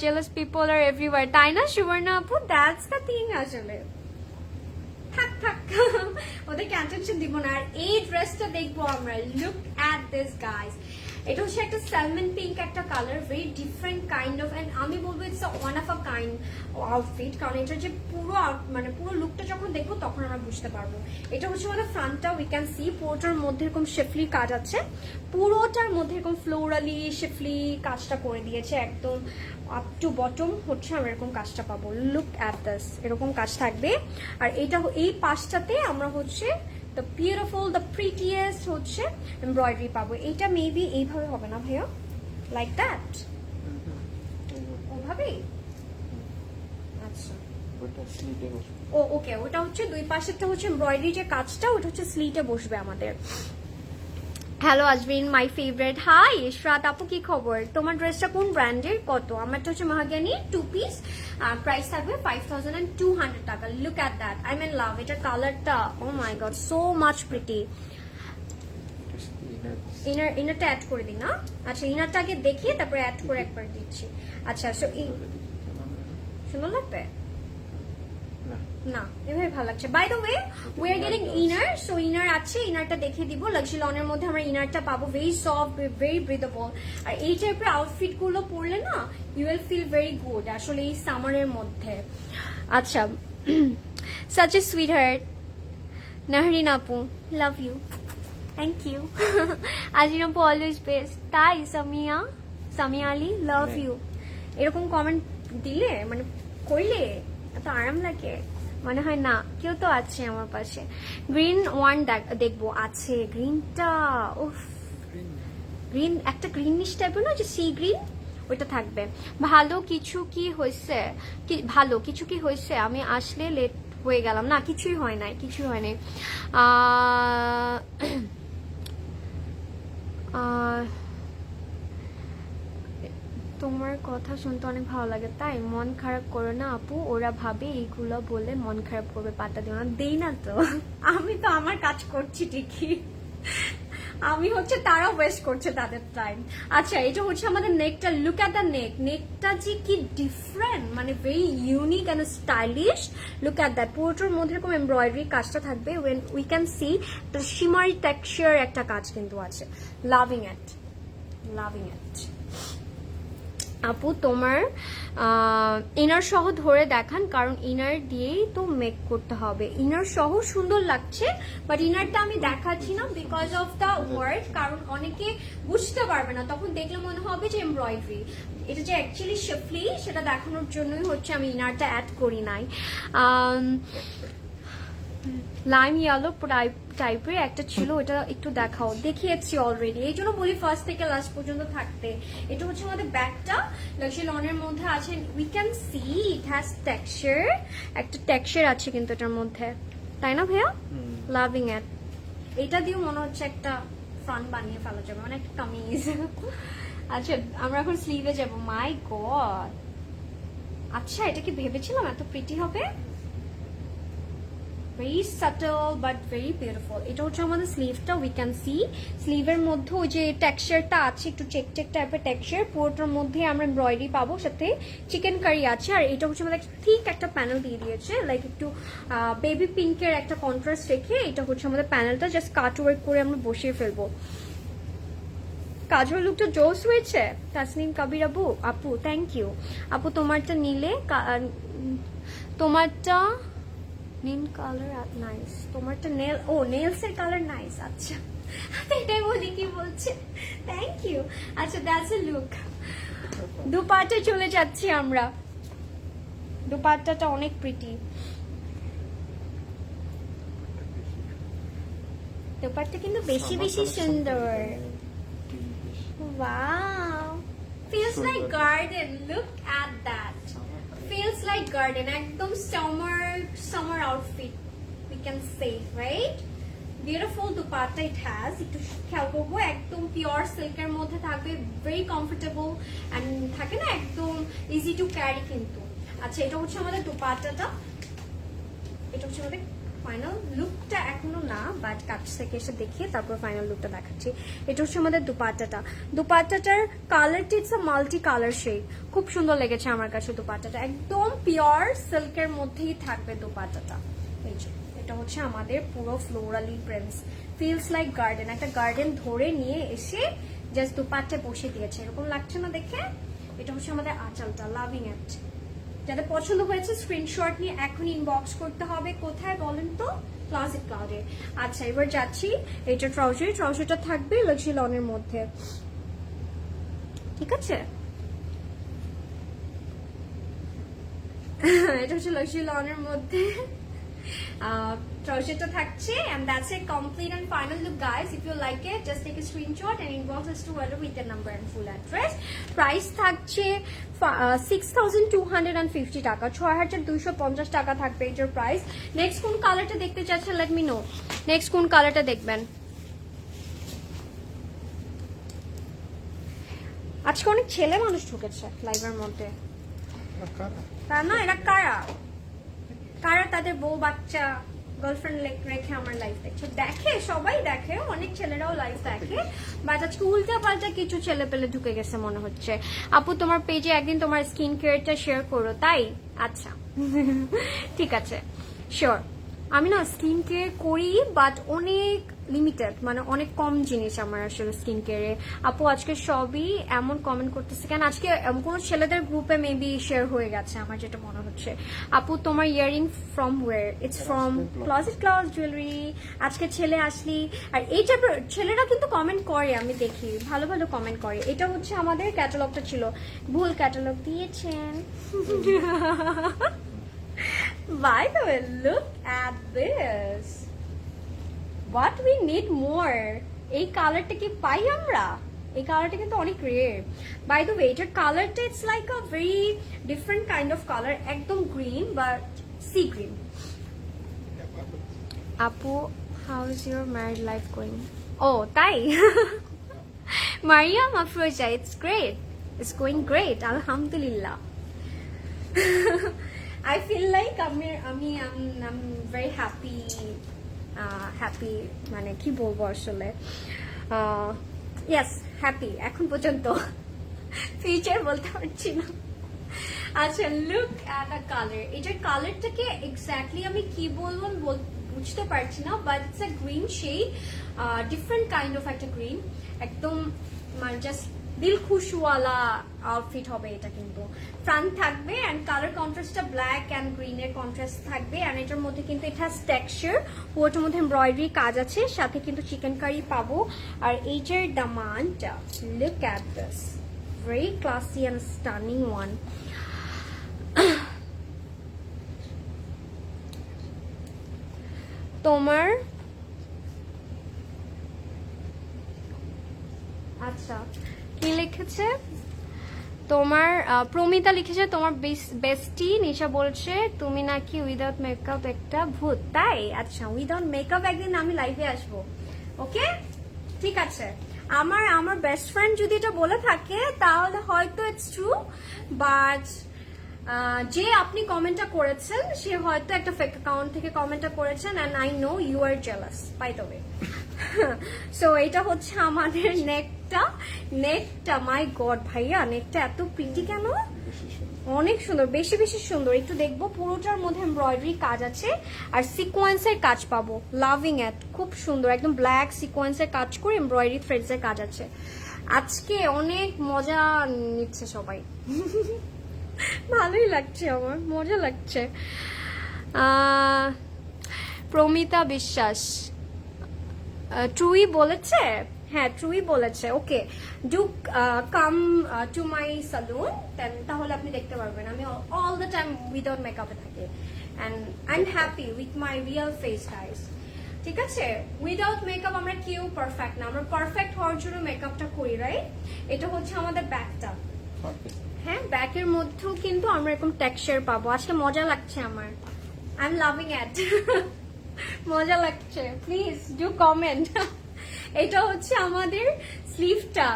জেলাস পিপল আর এভরিওয়ার, তাই না সুবর্ণা আপু? দ্যাটস দ্য থিং আসলে। থাক ওদেরকে অ্যাটেনশন দিব না। আর এই ড্রেসটা দেখবো আমরা, লুক অ্যাট দিস গাইস, এটা হচ্ছে একটা স্যালমন পিঙ্ক একটা colour, very different kind of, and আমি বলবো it's one of a kind outfit, কারণ এটা যে পুরো মানে পুরো লুকটা যখন দেখবো তখন আমরা বুঝতে পারবো। এটা হচ্ছে আমাদের ফ্রন্টটা, উই ক্যান সি পুরোটার মধ্যে এরকম শেফলি কাজ আছে, পুরোটার মধ্যে এরকম ফ্লোরালি শেফলি কাজটা করে দিয়েছে একদম আপ টু বটম হচ্ছে আমরা এরকম কাজটা পাবো। লুক অ্যাট দিস, এরকম কাজ থাকবে। আর এটা এই পাশটাতে আমরা হচ্ছে দ্য বিউটিফুল দ্য প্রিটিয়েস্ট হচ্ছে এমব্রয়ডারি পাবো। এটা মেবি এইভাবে হবে না ভাইয়া, লাইক দ্যাট, ওভাবেই? আচ্ছা ওটা স্লিটে বসবে। ও ওকে, ওটা হচ্ছে দুই পাশেরটা হচ্ছে এমব্রয়ডারি যে কাজটা, ওটা হচ্ছে স্লিটে বসবে আমাদের। Hello Azmin, my favourite. Hi Ishrat আপু, কি খবর? তোমার ড্রেসটা কোন ব্র্যান্ডের, কত? আমারটা হচ্ছে মাহাগানি 2 পিস, প্রাইস থাকবে 5200 টাকা। Look at that, I mean love এটার কালারটা, oh my god so much pretty. ইনারটা অ্যাড করে দিই না? আচ্ছা ইনারটা আগে দেখিয়ে তারপরে অ্যাড করে একবার দিচ্ছি। আচ্ছা সো সুন্দর লাগবে না? এভাবে ভালো লাগছে। By the way we are getting inner, so inner আছে, ইনারটা দেখে দিব। লাক্সি লনের মধ্যে আমরা ইনারটা পাবো, ভেরি সফট, ভেরি ব্রিথেবল। আর এই টাইপের আউটফিট গুলো পরলে না you will feel very good আসলে এই সামারের মধ্যে। আচ্ছা such a sweetheart নাহরিন আপু, লাভ ইউ, থ্যাংক ইউ। আজিন আপু অলওয়েজ বেস্ট। তাই সামিয়া আলী, লাভ ইউ। এরকম কমেন্ট দিলে মানে করলে এত আরাম লাগে, মনে হয় না কেউ তো আছে আমার পাশে। গ্রিন ওয়ান দেখবো, আছে গ্রিনটা, উফ গ্রিন একটা গ্রিনিশ টাইপের না, যে সি গ্রিন, ওইটা থাকবে। ভালো কিছু কি হয়েছে, ভালো কিছু কি হয়েছে? আমি আসলে লেট হয়ে গেলাম। না কিছুই হয় নাই, কিছুই হয় নাই। তোমার কথা শুনতে অনেক ভালো লাগে, তাই মন খারাপ করো না আপু, ওরা ভাবে এইগুলো বলে মন খারাপ করবে, পাত্তা দিও না। দেই না তো, আমি তো আমার কাজ করছি ঠিকই, আমি হচ্ছে তারাও ওয়েস্ট করছে তাদের টাইম। আচ্ছা এটা হচ্ছে আমাদের নেকটা, লুক অ্যাট দ্য নেক, নেকটা যে কি ডিফারেন্ট, মানে very unique and stylish. Look at that, পুরোটার মধ্যে এরকম এমব্রয়ডারি কাজটা থাকবে, when we can see the shimmery texture একটা কাজ কিন্তু আছে। Loving it, loving it. আপু তোমার ইনার সহ ধরে দেখান, কারণ ইনার দিয়েই তো মেক করতে হবে। ইনার সহ সুন্দর লাগছে, বাট ইনারটা আমি দেখাচ্ছি না বিকজ অফ দ্য ওয়ার্ক, কারণ অনেকে বুঝতে পারবে না, তখন দেখলে মনে হবে যে এমব্রয়ডারি। এটা যে অ্যাকচুয়ালি শেফলি সেটা দেখানোর জন্যই হচ্ছে আমি ইনারটা অ্যাড করি নাই। লাইম ইয়েলো টাইপের একটা ছিল, ওটা একটু দেখাও। দেখিয়েছি অলরেডি, এই জন্য বলি ফার্স্ট থেকে লাস্ট পর্যন্ত থাকতে। এটা হচ্ছে আমাদের ব্যাগটা, লাক্সি লনের মধ্যে আছে, we can C it has texture, একটা টেক্সচার আছে কিন্তু এটার মধ্যে, তাই না ভাইয়া? লাভিং ইট। এটা দিয়েও মনে হচ্ছে একটা ফ্রন্ট বানিয়ে ফেলা যাবে, মানে একটা কামিজ। আচ্ছা আমরা এখন স্লিভে যাব। মাই গড, আচ্ছা এটা কি ভেবেছিলাম এত প্রিটি হবে? Very subtle but very beautiful. এটা হচ্ছে আমাদের স্লিভটা, উই ক্যান সি স্লিভের মধ্যে ওই যে টেক্সচারটা আছে, একটু চেক চেক টাইপের টেক্সচার, পুরোটার মধ্যে আমরা এমব্রয়ডারি পাবো, সাথে চিকেন কারি আছে। আর এটা হচ্ছে আমাদের ঠিক একটা প্যানেল দিয়ে দিয়েছে, লাইক একটু বেবি পিঙ্কের একটা কন্ট্রাস্ট রেখে। এটা হচ্ছে আমাদের প্যানেলটা, জাস্ট কাট ওয়ার্ক করে আমরা বসিয়ে ফেলবো। কাজল লুকটা জোস হয়েছে। তাসনিম কাবির আপু থ্যাংক ইউ আপু। তোমারটা নিলে তোমারটা নীল কালার নাইস, তোমারটা নেলস এর কালার নাইস। আচ্ছা এটাই বলি, কি বলছে, থ্যাংক ইউ। আচ্ছা দ্যাটস এ লুক। দুপাট্টা চলে যাচ্ছি আমরা, দুপাট্টাটা অনেক প্রিটি, দুপাট্টা কিন্তু বেশি বেশি সুন্দর। Wow, feels like garden. Look at that. Feels like garden. Ekdom summer outfit, we can say, right? Beautiful dupatta it has. Ekটু খেয়াল করবো, একদম পিওর সিল্কের মধ্যে থাকবে, ভেরি কমফোর্টেবল এন্ড থাকে না একদম ইজি টু ক্যারি কিন্তু। আচ্ছা এটা হচ্ছে আমাদের দুপাট্টাটা, এটা হচ্ছে আমাদের ফাইনাল লুকটা, এখনো না বাট কাছ থেকে এসে দেখিয়ে তারপর ফাইনাল লুকটা দেখাচ্ছি। এটা হচ্ছে আমাদের দুপাট্টাটা, দুপাট্টাটার কালারটি it's a multi colour shade, খুব সুন্দর লেগেছে আমার কাছে দুপাট্টাটা, একদম পিওর সিল্কের মধ্যেই থাকবে দুপাট্টাটা। এই যে এটা হচ্ছে আমাদের পুরো ফ্লোরালি প্রিন্টস, ফিলস লাইক গার্ডেন, একটা গার্ডেন ধরে নিয়ে এসে জাস্ট দুপাটে বসে দিয়েছে, এরকম লাগছে না দেখে? এটা হচ্ছে আমাদের আঁচলটা, লাভিং ইট। যাদের পছন্দ হয়েছে স্ক্রিনশট নিয়ে এখন ইনবক্স করতে হবে। কোথায় বলেন তো? ক্লোজেট ক্লাউডে। আচ্ছা, এবার যাচ্ছি, এটা ট্রাউজারটা থাকবে লাক্সারি লনের মধ্যে, ঠিক আছে? এটা হচ্ছে লাক্সারি লনের মধ্যে ট্রাউজারটা থাকছে, and that's a complete and final look guys. If you like it, just take a screenshot and inbox us to order with the number and full address. Price থাকছে 6250 টাকা, 6250 টাকা থাকবে এটার প্রাইস। নেক্সট কোন কালারটা দেখতে চাচ্ছেন, লেট মি নো। নেক্সট কোন কালারটা দেখবেন? আজকে অনেক ছেলে মানুষ ঢুকেছে লাইভের মধ্যে, তার না? এরা কারা কারা? তাদের বউ বাচ্চা গার্লফ্রেন্ড রেখে আমার লাইফ দেখছে। দেখে, সবাই দেখে, অনেক ছেলেরাও লাইফ দেখে, বাট আজকে উল্টা পাল্টা কিছু ছেলে পেলে ঢুকে গেছে মনে হচ্ছে। আপু তোমার পেজে একদিন তোমার স্কিন কেয়ারটা শেয়ার করো, তাই? আচ্ছা ঠিক আছে, শিওর। আমি না স্কিন কেয়ার করি, বাট অনেক লিমিটেড, মানে অনেক কম জিনিস আমার আসলে স্কিন কেয়ারে। আপু আজকে সবই এমন কমেন্ট করতেছে কেন? আজকে কোনো ছেলেদের গ্রুপে মেবি শেয়ার হয়ে গেছে আমার যেটা মনে হচ্ছে। আপু তোমার earring from where? It's from closet cloud jewellery. আজকে ছেলে আসলি, আর এই টাইপের ছেলেরা কিন্তু কমেন্ট করে, আমি দেখি ভালো ভালো কমেন্ট করে। এটা হচ্ছে আমাদের ক্যাটালগটা ছিল, ভুল ক্যাটালগ দিয়েছেন। By the way, look at this. What we need more. এই কালারটা কি পাই আমরা? এই কালারটা কিন্তু অনেক রেয়ার। বাই দ্য ওয়ে, এটার কালারটা it's like a very different kind of colour, একদম গ্রিন বাট সি গ্রিন। আপু, how is your married life going? ও তাই? Mariam Afroza, it's great, it's going great, আলহামদুলিল্লাহ। I feel like I'm very happy. Happy মানে কি বলবো আসলে, yes happy এখন পর্যন্ত, ফিউচার বলতে পারছি না। আচ্ছা, লুক অ্যাট আ কালার। এটার কালারটাকে এক্স্যাক্টলি আমি কি বলবো বুঝতে পারছি না, but it's a green shade, different kind of একটা গ্রিন, একদম মানে জাস্ট দিল খুশওয়ালা আউটফিট হবে এটা। কিন্তু ফ্রন্ট থাকবে এন্ড কালার কন্ট্রাস্টটা ব্ল্যাক এন্ড গ্রিন এর কন্ট্রাস্ট থাকবে, এন্ড এটার মধ্যে কিন্তু এটা টেক্সচার, পুরোটার মধ্যে এমব্রয়ডারি কাজ আছে, সাথে কিন্তু চিকেন কারি পাবো। আর এইটার দামানটা, look at this, very classy and stunning one. তোমার আচ্ছা কি লিখেছে তোমার? প্রমিতা লিখেছে তোমার বেস্টি নিশা বলছে তুমি নাকি উইদাউট মেকআপ একটা ভূত, তাই? আচ্ছা, উইদাউট মেকআপ একদিন আমি লাইভে আসবো, ওকে ঠিক আছে। আমার বেস্ট ফ্রেন্ড যদি এটা বলে থাকে তাহলে হয়তো ইটস ট্রু, বাট যে আপনি কমেন্টটা করেছেন সে হয়তো একটা ফেক অ্যাকাউন্ট থেকে কমেন্টটা করেছেন, and I know you are jealous by the way. So এটা হচ্ছে আমাদের নেকটা, মাই গড ভাইয়া, নেকটা এত প্রিটি কেন? অনেক সুন্দর, বেশি বেশি সুন্দর। একটু দেখবো, পুরোটার মধ্যে এমব্রয়ডারি কাজ আছে আর সিকোয়েন্সের কাজ পাবো, লাভিং ইট, খুব সুন্দর, একদম ব্ল্যাক সিকোয়েন্সের কাজ করে এমব্রয়ডারি থ্রেডস এর কাজ আছে। আজকে অনেক মজা নিচ্ছে সবাই, ভালোই লাগছে, আমার মজা লাগছে। প্রমিতা বিশ্বাস ট্রুই বলেছে, হ্যাঁ ট্রুই বলেছে। ওকে, ডু কাম টু মাই সালুন, তাহলে আপনি দেখতে পারবেন আমি অল দ্য টাইম উইদাউট মেকআপে থাকি, and I am happy with my real face guys. ঠিক আছে, উইদাউট মেকআপ আমরা কেউ পারফেক্ট না, আমরা পারফেক্ট হওয়ার জন্য মেকআপটা করি, রাইট? এটা হচ্ছে আমাদের ব্যাকটা, হ্যাঁ ব্যাকের মধ্যেও কিন্তু আমরা এরকম টেক্সচার পাবো। আজকে মজা লাগছে আমার, আই এম লাভিং ইট, মজা লাগছে, প্লিজ ডু কমেন্ট। এটা হচ্ছে আমাদের স্লিভটা,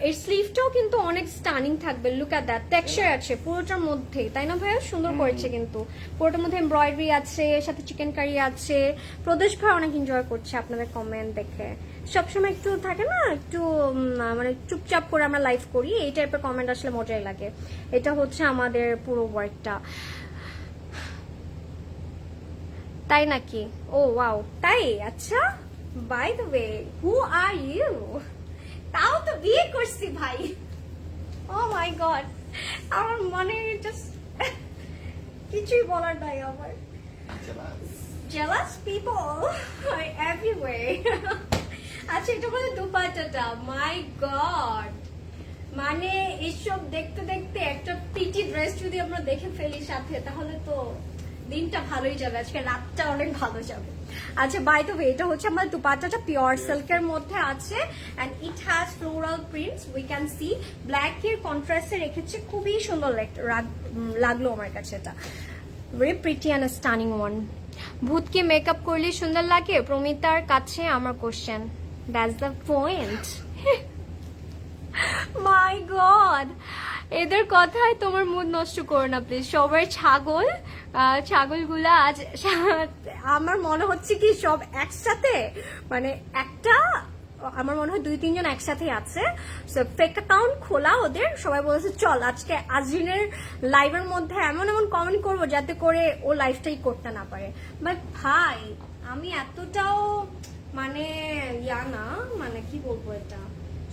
এই স্লিভটাও কিন্তু অনেক স্টানিং থাকবে, লুক এট দ্যাট, টেক্সচার আছে পুরোটার মধ্যে, তাই না ভাইয়া? সুন্দর করেছে কিন্তু, পুরোটার মধ্যে এমব্রয়ডারি আছে, সাথে চিকেন কারি আছে। প্রদেশ ভাই অনেক এনজয় করছে আপনাদের কমেন্ট দেখে, সবসময় একটু থাকে না, একটু মানে চুপচাপ করে আমরা লাইভ করি, এই টাইপের কমেন্ট আসলে মজাই লাগে। এটা হচ্ছে আমাদের পুরো ওয়ার্কটা, তাই নাকি? ও ওয়াও, তাই? আচ্ছা, by the way who are you? তাও তো বিয়ে করছি ভাই। ও মাই গড, আমার মনে জাস্ট কিছুই বলার নাই আমার। Jealous people are everywhere. আচ্ছা, এটা বলে দুপাট্টাটা, মাই গড, মানে এসব দেখতে দেখতে একটা পিটি ড্রেস যদি আমরা দেখে ফেলি সাথে, তাহলে তো দিনটা ভালোই যাবে, আজকে রাতটা অনেক ভালো যাবে। আচ্ছা, বাই দ্য ওয়ে, এটা হচ্ছে আমার দুপাট্টাটা পিওর সিল্কের মধ্যে আছে and it has floral prints. We can see black এর কন্ট্রাস্টে রেখেছে, খুবই সুন্দর লাগলো আমার কাছে। এটা very pretty and stunning one. ভূতকে মেকআপ করলে সুন্দর লাগে প্রমিতার কাছে আমার question, that's the point. My god, এদের কথায় তোমার মুড নষ্ট করো না প্লিজ। সবাই ছাগলগুলা আজ আমার মনে হচ্ছে কি সব একসাথে, মানে একটা, আমার মনে হয় 2-3 জন একসাথে আছে। ফেক অ্যাকাউন্ট খোলা ওদের, সবাই বলেছে চল আজকে আজরিনের লাইভের মধ্যে এমন এমন কমেন্ট করবো যাতে করে ও লাইভটাই করতে না পারে। বাট ভাই, আমি এতটাও মানে না, মানে কি বলবো, এটা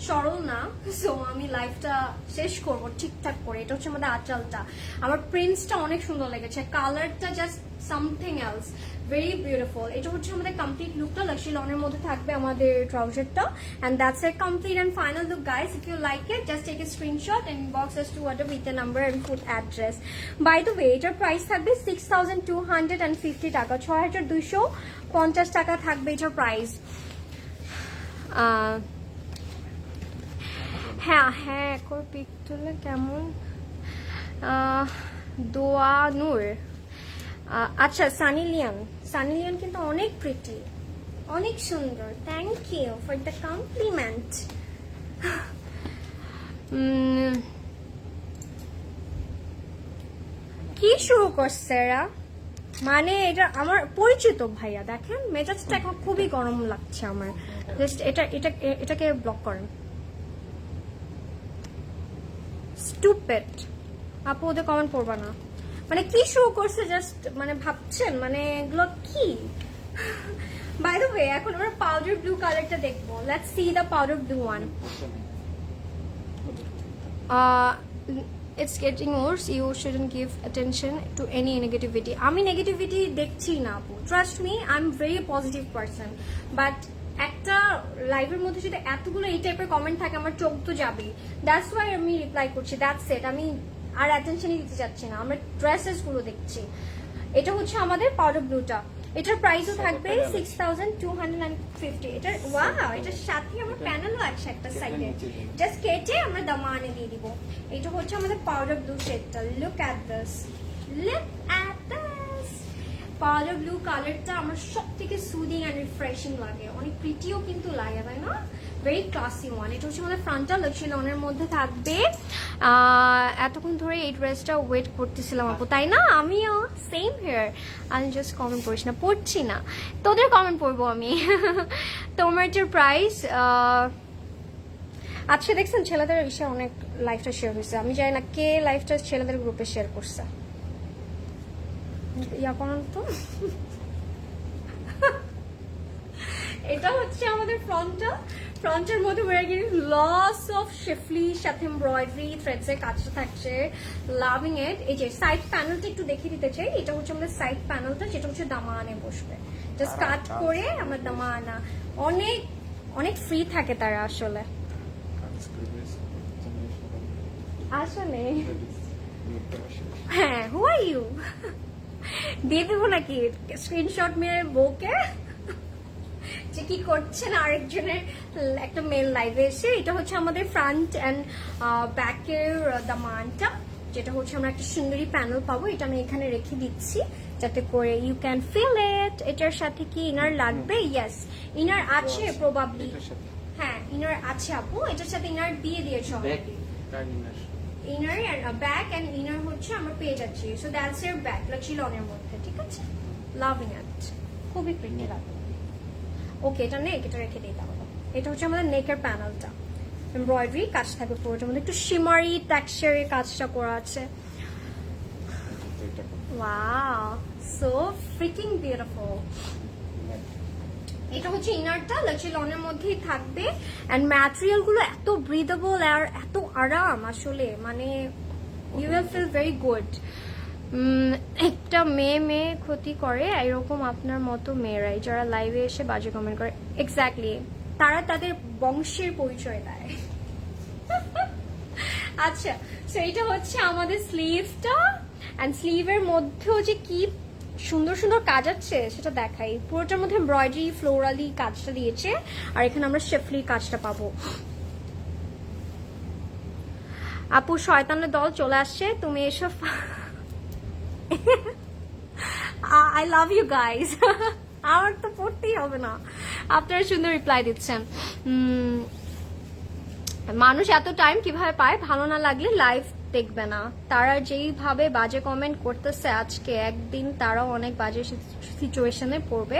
সরল না। সো আমি লাইফটা শেষ করব ঠিকঠাক করে। এটা হচ্ছে আমাদের আঁচলটা, আমার প্রিন্টসটা অনেক সুন্দর লেগেছে, কালারটা just something else, very beautiful. এটা হচ্ছে আমাদের কমপ্লিট লুকটা। লাক্সি লনের মধ্যে থাকবে আমাদের ট্রাউজারটা, and that's a complete and final look guys. If you like it, just take a screenshot and inbox us to whatever with the number and full address. By the way, এটার price থাকবে 6250 টাকা, 6250 টাকা থাকবে এটার price. হ্যাঁ হ্যাঁ, acre pick তুলে কেমন? দোয়া নূর, আচ্ছা সানি লিওন কিন্তু অনেক প্রিটি, অনেক সুন্দর। Thank you for the compliment. কি শুরু করছে এরা, মানে এটা আমার পরিচিত ভাইয়া, দেখেন মেজাজটা এখন খুবই গরম লাগছে আমার। জাস্ট এটাকে ব্লক করেন। স্টুপিড আপু, ওদের কমেন্ট পড়বা না, মানে কি শুরু করছে জাস্ট, মানে ভাবছেন মানে এগুলো কি? বাই দ্য ওয়ে, এখন আমরা পাউডার ব্লু কালারটা দেখবো। Let's see the powder blue one. It's getting worse. You shouldn't give attention to any negativity. আমি নেগেটিভিটি দেখছি না আপু, trust me, I am very positive person. But একটা লাইভের মধ্যে যদি এতগুলো এই টাইপের কমেন্ট থাকে, আমার চোখ তো যাবেই। দ্যাটস ওয়াই আমি রিপ্লাই করছি, দ্যাটস ইট। আমি আর অ্যাটেনশনই দিতে চাচ্ছি না, আমরা ড্রেসেস গুলো দেখছি। এটা হচ্ছে আমাদের পাউডার ব্লুটা, এটার প্রাইসও থাকবে 6250। এটার ওয়াও, এটার সাথে আমার প্যানেলও আছে একটা সাইডে, জাস্ট কেটে আমরা দামানে দিয়ে দিব। এটা হচ্ছে আমাদের পাউডার ব্লু শেডটা। Look at this, look at this. Powder blue কালারটা আমার সব থেকে সুদিং অ্যান্ড রিফ্রেশিং লাগে, অনেক প্রিটিও কিন্তু লাগে, তাই না? Very classy one. এটা হচ্ছে আমাদের ফ্রন্টাল লাক্সি লনের মধ্যে থাকবে। এতক্ষণ ধরে এই ড্রেসটা ওয়েট করতেছিলাম আপু, তাই না? আমিও সেম হেয়ার। আমি জাস্ট কমেন্ট পড়িস না, পড়ছি না, তোদের কমেন্ট পড়বো আমি। তোমার যে প্রাইস, আজকে দেখছেন ছেলেদের এসে অনেক লাইফটা শেয়ার হয়েছে, আমি জানি না কে লাইফটা ছেলেদের গ্রুপে শেয়ার করছে। ইয়া করেন তো। এটা হচ্ছে আমাদের ফ্রন্টের মধ্যে লস অফ শেফলি সাথে এমব্রয়ডারি থ্রেডস এর কাজটা থাকছে, লাভিং ইট। এই যে সাইড প্যানেলটা একটু দেখিয়ে দিতে চাই, এটা হচ্ছে আমাদের সাইড প্যানেলটা, যেটা হচ্ছে দামানে বসবে, জাস্ট কাট করে আমরা দামানা, অনেক অনেক ফ্রি থাকে তারা আসলে। হ্যাঁ, হু আর ইউ? দিয়ে দেবো নাকি স্ক্রিনশট মেরে বউকে যে কি করছেন আরেকজনের একটা মেল লাইভে এসে। এটা হচ্ছে আমাদের ফ্রন্ট অ্যান্ড ব্যাকের দামানটা, যেটা হচ্ছে আমরা একটা সুন্দরী প্যানেল পাবো। এটা আমি এখানে রেখে দিচ্ছি যাতে করে ইউ ক্যান ফিল ইট। এটার সাথে কি ইনার লাগবে? ইয়েস, ইনার আছে প্রবাবলি। হ্যাঁ, ইনার আছে আপু, এটার সাথে ইনার দিয়ে দিয়েছ already. Inner back end inner হচ্ছে আমরা পেয়ে যাচ্ছি। সো দ্যাটস এর ব্যাক লাক্সি লনের মধ্যে, ঠিক আছে? লাভিং ইট, খুবই প্রিটি লাগে। ওকে, এটা নেক, এটা রেখে দিই তাহলে। এটা হচ্ছে আমাদের নেকের প্যানেলটা, এমব্রয়ডারি কাজ থাকবে পুরোটার মধ্যে, একটু শিমারি টেক্সচারের কাজটা করা আছে। Wow, so freaking beautiful. এটা হচ্ছে ইনারটা, লাক্সারি লনের মধ্যেই থাকবে। অ্যান্ড ম্যাটেরিয়াল গুলো এত ব্রিদেবল আর এত আরাম, আসলে মানে you will feel very good. একটা মেয়ে ক্ষতি করে এরকম আপনার মতো মেয়েরাই, যারা লাইভে এসে বাজে কমেন্ট করে। এক্স্যাক্টলি, তারা তাদের বংশের পরিচয় দেয়। আচ্ছা, সো এটা হচ্ছে আমাদের স্লিভটা। অ্যান্ড স্লিভের মধ্যেও যে কি সুন্দর সুন্দর কাজ আছে সেটা দেখাই। পুরোটার মধ্যে এমব্রয়ডারি ফ্লোরালি কাজটা দিয়েছে, আর এখানে আমরা শেফলির কাজটা পাবো। আপু শয়তানের দল চলে আসছে, তুমি এসব। I love you guys. আমার তো পড়তেই হবে না, আপনারা সুন্দর রিপ্লাই দিচ্ছেন। মানুষ এত টাইম কিভাবে পায়? ভালো না লাগলে লাইভ দেখবে না। তারা যেইভাবে বাজে কমেন্ট করতেছে আজকে, একদিন তারাও অনেক বাজে সিচুয়েশনে পড়বে।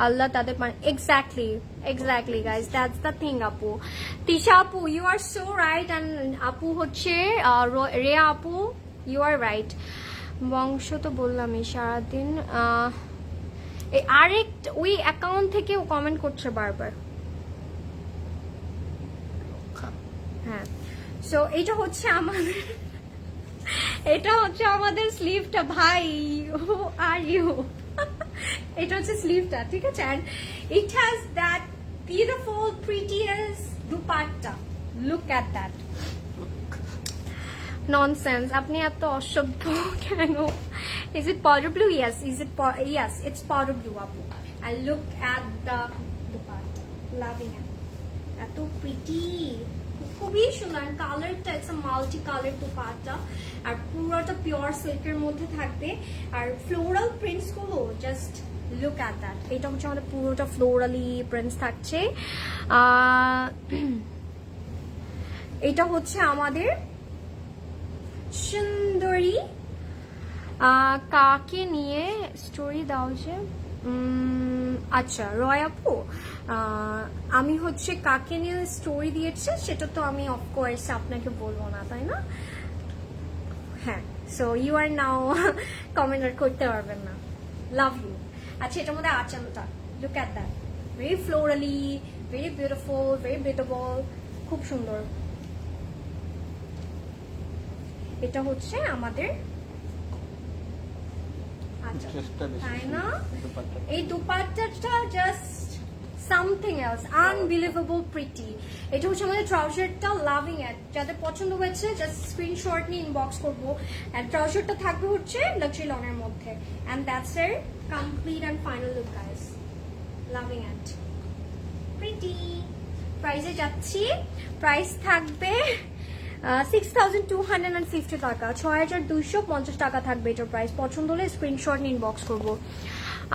আল্লাহ তাদের exactly guys, that's the thing. আপু তিশা আপু, you are so right. And আপু হচ্ছে রেয়া আপু, ইউ আর রাইট। বংশ তো বললামই সারাদিন। আরেক ওই অ্যাকাউন্ট থেকে ও কমেন্ট করছে বারবার। হ্যাঁ, সো এটা হচ্ছে আমাদের স্লিভটা। ভাই আর ইউ, এটা হচ্ছে স্লিভটা, ঠিক আছে। And it has that beautiful prettiest dupatta. Look at that. Nonsense, আপনি এত অসভ্য কেন? Is it powder blue? Yes, yes it's powder blue আপু। And look at the dupatta, loving it, এত প্রিটি, খুবই সুন্দর। কালারটা it's a multi colour dupatta, আর পুরোটা পিওর সিল্কের মধ্যে থাকবে। আর ফ্লোরাল প্রিন্টস গুলো জাস্ট লুক অ্যাট দ্যাট। এটা হচ্ছে আমাদের পুরোটা ফ্লোরালি প্রিন্টস থাকছে। এটা হচ্ছে আমাদের সুন্দরী। কাকে নিয়ে স্টোরি দাও যে? আচ্ছা রয় আপু, আমি হচ্ছে কাকে নিয়ে স্টোরি দিয়েছে সেটা তো আমি অফকোর্স আপনাকে বলবো না, তাই না? হ্যাঁ, so you are now comment করতে পারবেন না। Love you. আচ্ছা, এটার মধ্যে আঁচলটা look at that, very florally, very beautiful, very breathable, খুব সুন্দর। এটা হচ্ছে আমাদের তাই না? এই দুপাট্টাটা just something else, unbelievable pretty. এটা হচ্ছে আমাদের ট্রাউজারটা, লাভিং ইট। যাদের পছন্দ হয়েছে জাস্ট স্ক্রিনশট নিয়ে ইনবক্স করবো। এন্ড ট্রাউজারটা থাকবে হচ্ছে লাক্সারি লনের মধ্যে। And that's a complete and final look guys, loving it, pretty. প্রাইসে যাচ্ছি, প্রাইস থাকবে 6250 টাকা, 6250 টাকা থাকবে এটার প্রাইস। পছন্দ হলে স্ক্রিনশট নিয়ে ইনবক্স করবো।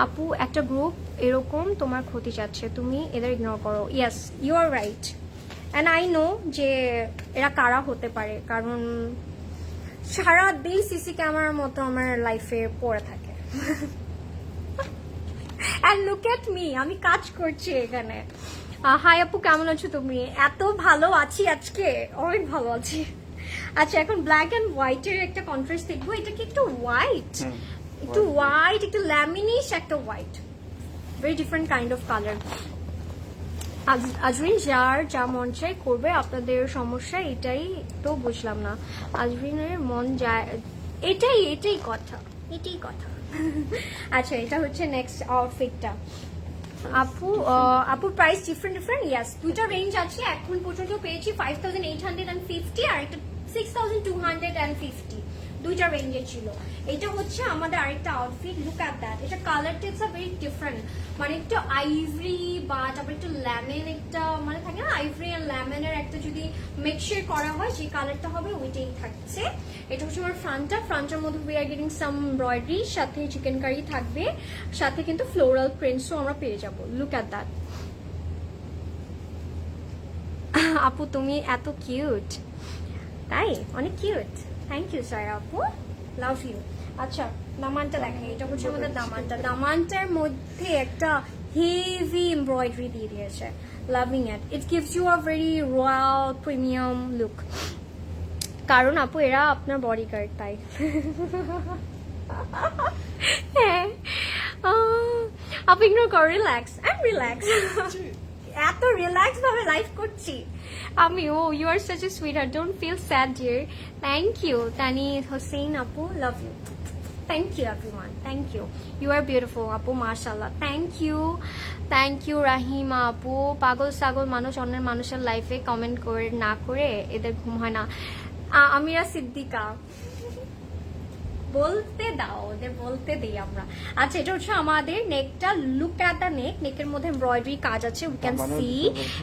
আপু একটা গ্রুপ এরকম তোমার ক্ষতি চাচ্ছে, তুমি এদের ইগনোর করো। Yes, you are right. And I know যে এরা কারা হতে পারে, কারণ সারাদিন সিসি ক্যামেরার মতো আমার লাইফে পড়ে থাকে। অ্যান্ড লুক এট মি, আমি কাজ করছি এখানে। হাই আপু, কেমন আছো তুমি? এত ভালো আছি আজকে, অনেক ভালো আছি। আচ্ছা, এখন ব্ল্যাক এন্ড হোয়াইটের একটা কন্ট্রাস্ট দেখবো। এটা কি একটু হোয়াইট, একটু ল্যামিনিশ, একটা white, very different kind of colour. Azrin যার যা মন চাই করবে, আপনাদের সমস্যা এটাই তো বুঝলাম না। আজরিনের মন যায়, এটাই কথা। আচ্ছা, এটা হচ্ছে নেক্সট আউটফিটটা। আপুর প্রাইস ডিফারেন্ট। ইয়েস, দুইটা রেঞ্জ আছে। এখন পর্যন্ত পেয়েছি 5850 আর একটা 6250, দুইটা রেঞ্জে ছিল। এটা হচ্ছে আমাদের আরেকটা আউটফিট। Look at that. এটা কালারটা ইটস আ ভেরি ডিফারেন্ট, মানে একটু আইভরি বা তারপর একটু ল্যামেন, একটা মানে থাকে না আইভরি আর ল্যামেনের একটা যদি মিক্সচার করা হয় যে কালারটা হবে, ওইটাই থাকছে। এটা হচ্ছে আমার ফ্রন্টের মধ্যে we are getting some embroidery, সাথে চিকেন কারি থাকবে, সাথে কিন্তু ফ্লোরাল প্রিন্টসও আমরা পেয়ে যাবো। Look at that. আপু তুমি এত কিউট, তাই অনেক কিউট। থ্যাংক ইউ স্যার আপু, লাভ ইউ। আচ্ছা, দামানটা দেখেন। এটা হচ্ছে আমাদের দামানটার মধ্যে একটা হেভি এমব্রয়ডারি দিয়ে দিয়েছে, loving it. It gives you a very royal premium look. কারণ আপু এরা আপনার বডিগার্ড, তাই। হ্যাঁ, আপু ইগনোর কর, রিল্যাক্স অ্যান্ড রিল্যাক্স। এত রিল্যাক্স ভাবে লাইফ করছি আমি। Oh you are such a sweetheart, don't feel sad dear. Thank you Tani Hossain আপু, love you. Thank you everyone, thank you. You are beautiful আপু, মাশাআল্লাহ। থ্যাংক ইউ রাহিমা আপু। পাগল ছাগল মানুষ অন্যের মানুষের লাইফে কমেন্ট করে না করে এদের ঘুম হয় না। আমিরা সিদ্দিকা, বলতে দাও ওদের, বলতে দিই আমরা। আচ্ছা এটা হচ্ছে আমাদের নেকটা, লুক অ্যাট দ্য নেক। নেকের মধ্যে এমব্রয়ডারি কাজ আছে, উই ক্যান সি।